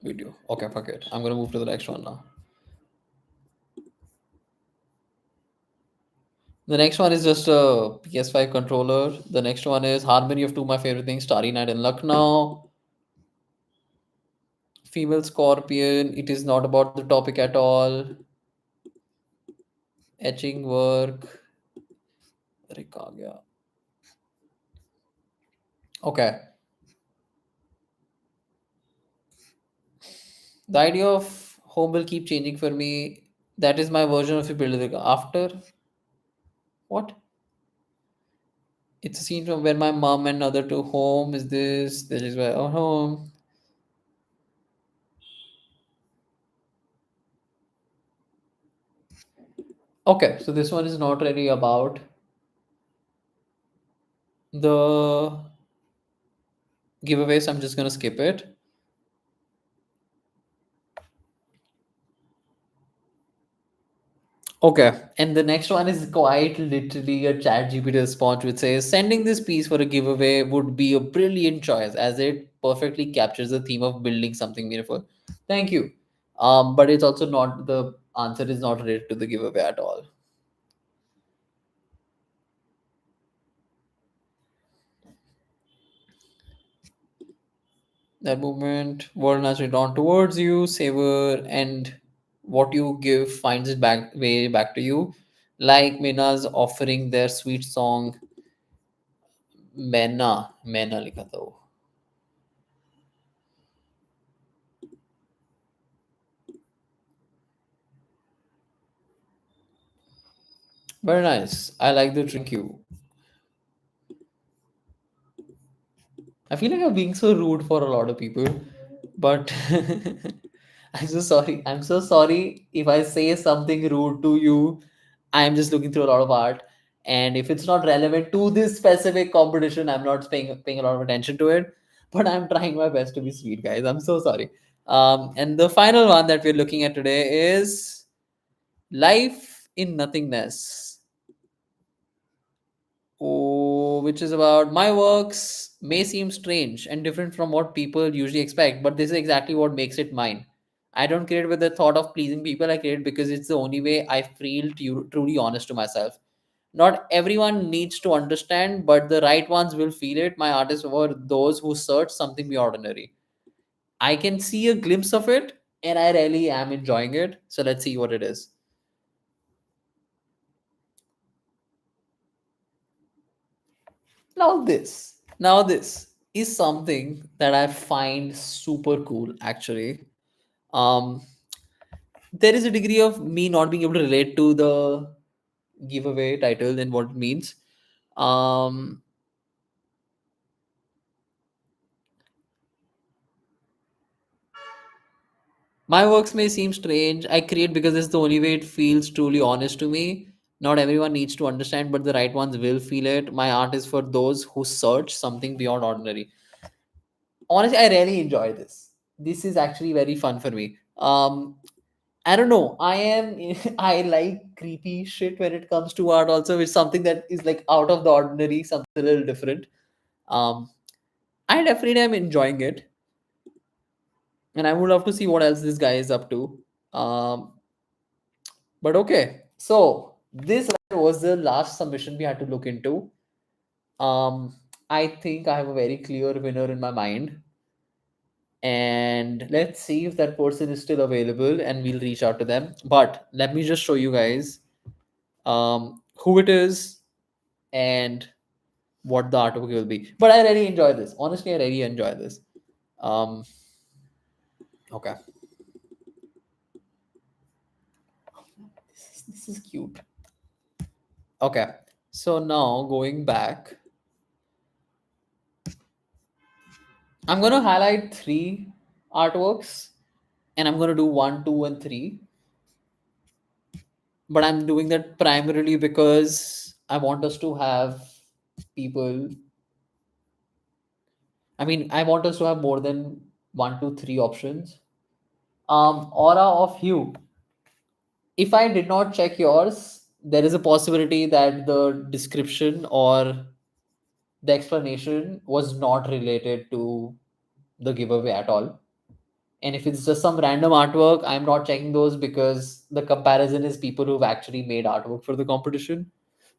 Video. Okay, fuck it. I'm gonna move to the next one now. The next one is just a PS5 controller. The next one is Harmony of two my favorite things, Starry Night in Lucknow. Female Scorpion. It is not about the topic at all. Etching work. अरे कहाँ गया? Okay. The idea of home will keep changing for me. That is my version of a builder. After what? It's a scene from where my mom and other two home is this. This is where our home. Okay, so this one is not really about the giveaways. I'm just gonna skip it. Okay, and the next one is quite literally a chat GPT response which says sending this piece for a giveaway would be a brilliant choice as it perfectly captures the theme of building something meaningful. Thank you. But it's also not the answer is not related to the giveaway at all. That movement, world naturally drawn towards you, savor, and what you give finds it back way back to you. Like Mina's offering their sweet song Mena, Mena लिखा था वो. Very nice. I like the drink you. I feel like I'm being so rude for a lot of people, but I'm so sorry. I'm so sorry if I say something rude to you. I'm just looking through a lot of art, and if it's not relevant to this specific competition, I'm not paying a lot of attention to it. But I'm trying my best to be sweet, guys. I'm so sorry. And the final one that we're looking at today is Life in Nothingness. Oh, which is about my works may seem strange and different from what people usually expect, but this is exactly what makes it mine. I don't create with the thought of pleasing people. I create because it's the only way I feel truly honest to myself. Not everyone needs to understand, but the right ones will feel it. My art is for those who search something beyond ordinary. I can see a glimpse of it, and I really am enjoying it. So let's see what it is. Now this is something that I find super cool actually. Um, there is a degree of me not being able to relate to the giveaway title and what it means. Um, my works may seem strange. I create because it's the only way it feels truly honest to me. Not everyone needs to understand, but the right ones will feel it. My art is for those who search something beyond ordinary. Honestly, I really enjoy this. This is actually very fun for me. I don't know. I am I like creepy shit when it comes to art. Also, it's something that is like out of the ordinary, something a little different. Um, I definitely am enjoying it, and I would love to see what else this guy is up to. Um, but okay, so this was the last submission we had to look into. Um, I think I have a very clear winner in my mind, and let's see if that person is still available, and we'll reach out to them. But let me just show you guys who it is and what the artwork will be. But I really enjoy this. Honestly, I really enjoy this. Um, okay, this is cute. Okay, so now going back, I'm gonna highlight three artworks, and I'm gonna do one, two, and three. But I'm doing that primarily because I want us to have people. I mean, I want us to have more than one, two, three options. Aura of Hue. If I did not check yours, there is a possibility that the description or the explanation was not related to the giveaway at all. And if it's just some random artwork, I'm not checking those because the comparison is people who've actually made artwork for the competition.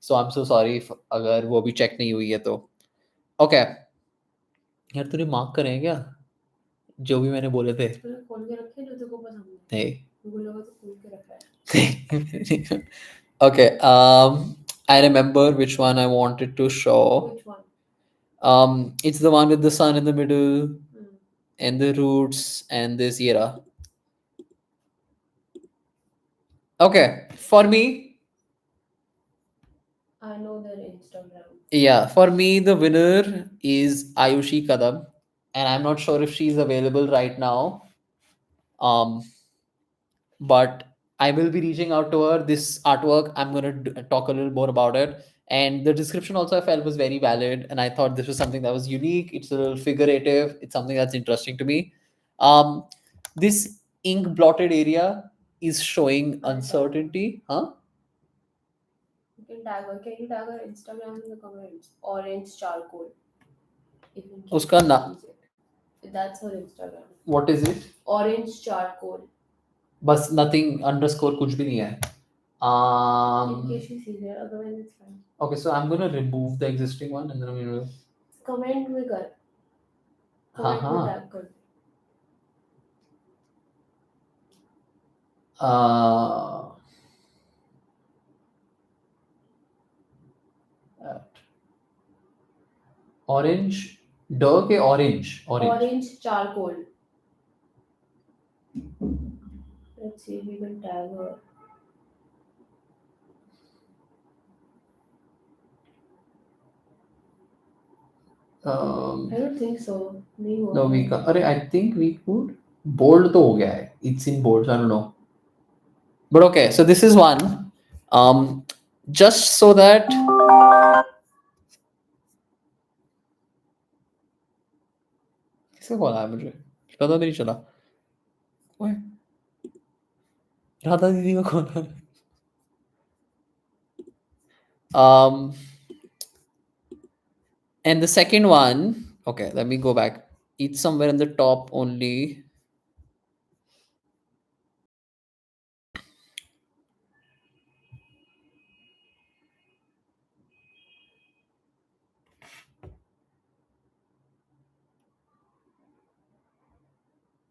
So I'm so sorry if अगर वो भी check नहीं हुई है तो. Okay. यार तूने mark करे हैं क्या जो भी मैंने बोले थे? तूने खोल के रखे जो तेरे को पसंद है नहीं. मुझे लगा तो खोल के रखा है Okay. I remember which one I wanted to show. which one It's the one with the sun in the middle Hmm. and the roots and this era. Okay, for me, I know their Instagram yeah, for me the winner is Ayushi Kadam, and I'm not sure if she's available right now. Um, but I will be reaching out to her. This artwork, I'm gonna talk a little more about it. And the description also I felt was very valid, and I thought this was something that was unique. It's a little figurative. It's something that's interesting to me. Um, this ink blotted area is showing I'll tag her. uncertainty, huh? You can tag her. Can you tag her Instagram in the comments? Orange charcoal. If in case उसका she ना sees it. That's her Instagram. what is it? Orange charcoal. बस nothing underscore कुछ भी नहीं है. In case she sees it, otherwise it's fine. Okay, so I'm gonna remove the existing one and then I'm gonna. Comment में कर. हाँ Comment में हाँ. tag कर. Uh, orange ड के orange. Orange charcoal. Let's see if we can tag her. I don't think so. नहीं हुआ. No, we can. अरे I think we could. Bold तो हो गया है. It's in bold. So I don't know. But okay, so this is one. Um, just so that. किसका call आया मुझे? पता भी नहीं चला. ओए, राधा दीदी का कॉल आया. Um, and the second one, okay, let me go back. It's somewhere in the top only.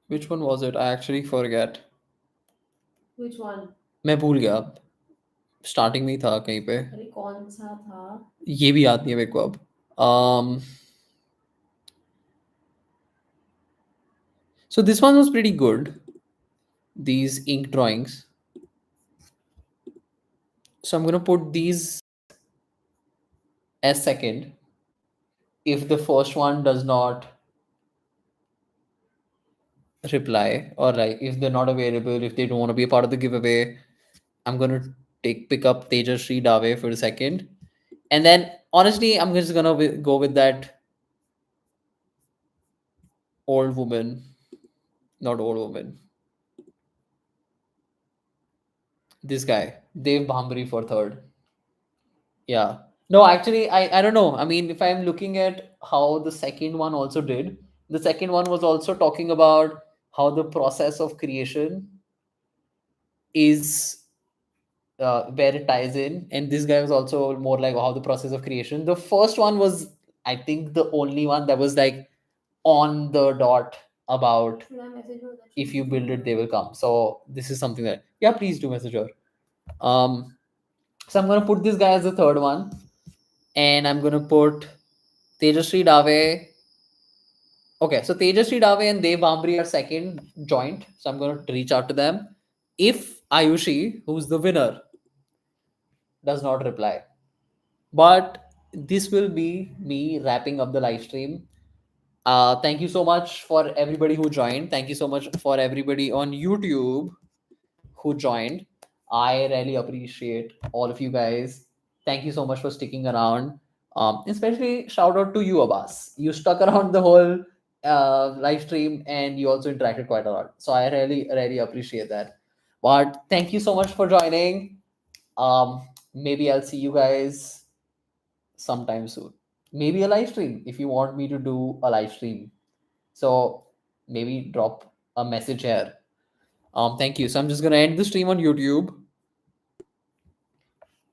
Which one was it? I actually forget. Which one? मैं भूल गया अब. स्टार्टिंग में ही था कहीं पे. अरे कौन सा था? ये भी याद नहीं है मेरे को अब. um so this one was pretty good, these ink drawings. So I'm going to put these as second. If the first one does not reply, or like if they're not available, if they don't want to be a part of the giveaway, I'm going to pick up Tejasri Dave for the second. And then honestly, I'm just going to go with that old woman, not old woman, this guy, Dev Bhambri for third. Yeah. No, actually, I don't know. I mean, if I'm looking at how the second one also did, the second one was also talking about how the process of creation is where it ties in. And this guy was also more like how the process of creation. The first one was, I think, the only one that was like on the dot about Should I message her that if she's you build free? it, they will come. So this is something that, yeah, please do message her. Um, so I'm gonna put this guy as the third one, and I'm gonna put Tejasri Dave. Okay, so Tejasri Dave and Dev Bambri are second joint. So I'm gonna reach out to them. If Ayushi, who's the winner, does not reply. But this will be me wrapping up the live stream. Thank you so much for everybody who joined. Thank you so much for everybody on YouTube who joined. I really appreciate all of you guys. Thank you so much for sticking around. Especially shout out to you, Abbas. You stuck around the whole live stream and you also interacted quite a lot. So I really, really appreciate that. But thank you so much for joining. Maybe I'll see you guys sometime soon. Maybe a live stream if you want me to do a live stream. So maybe drop a message here. Thank you. So I'm just gonna end the stream on YouTube.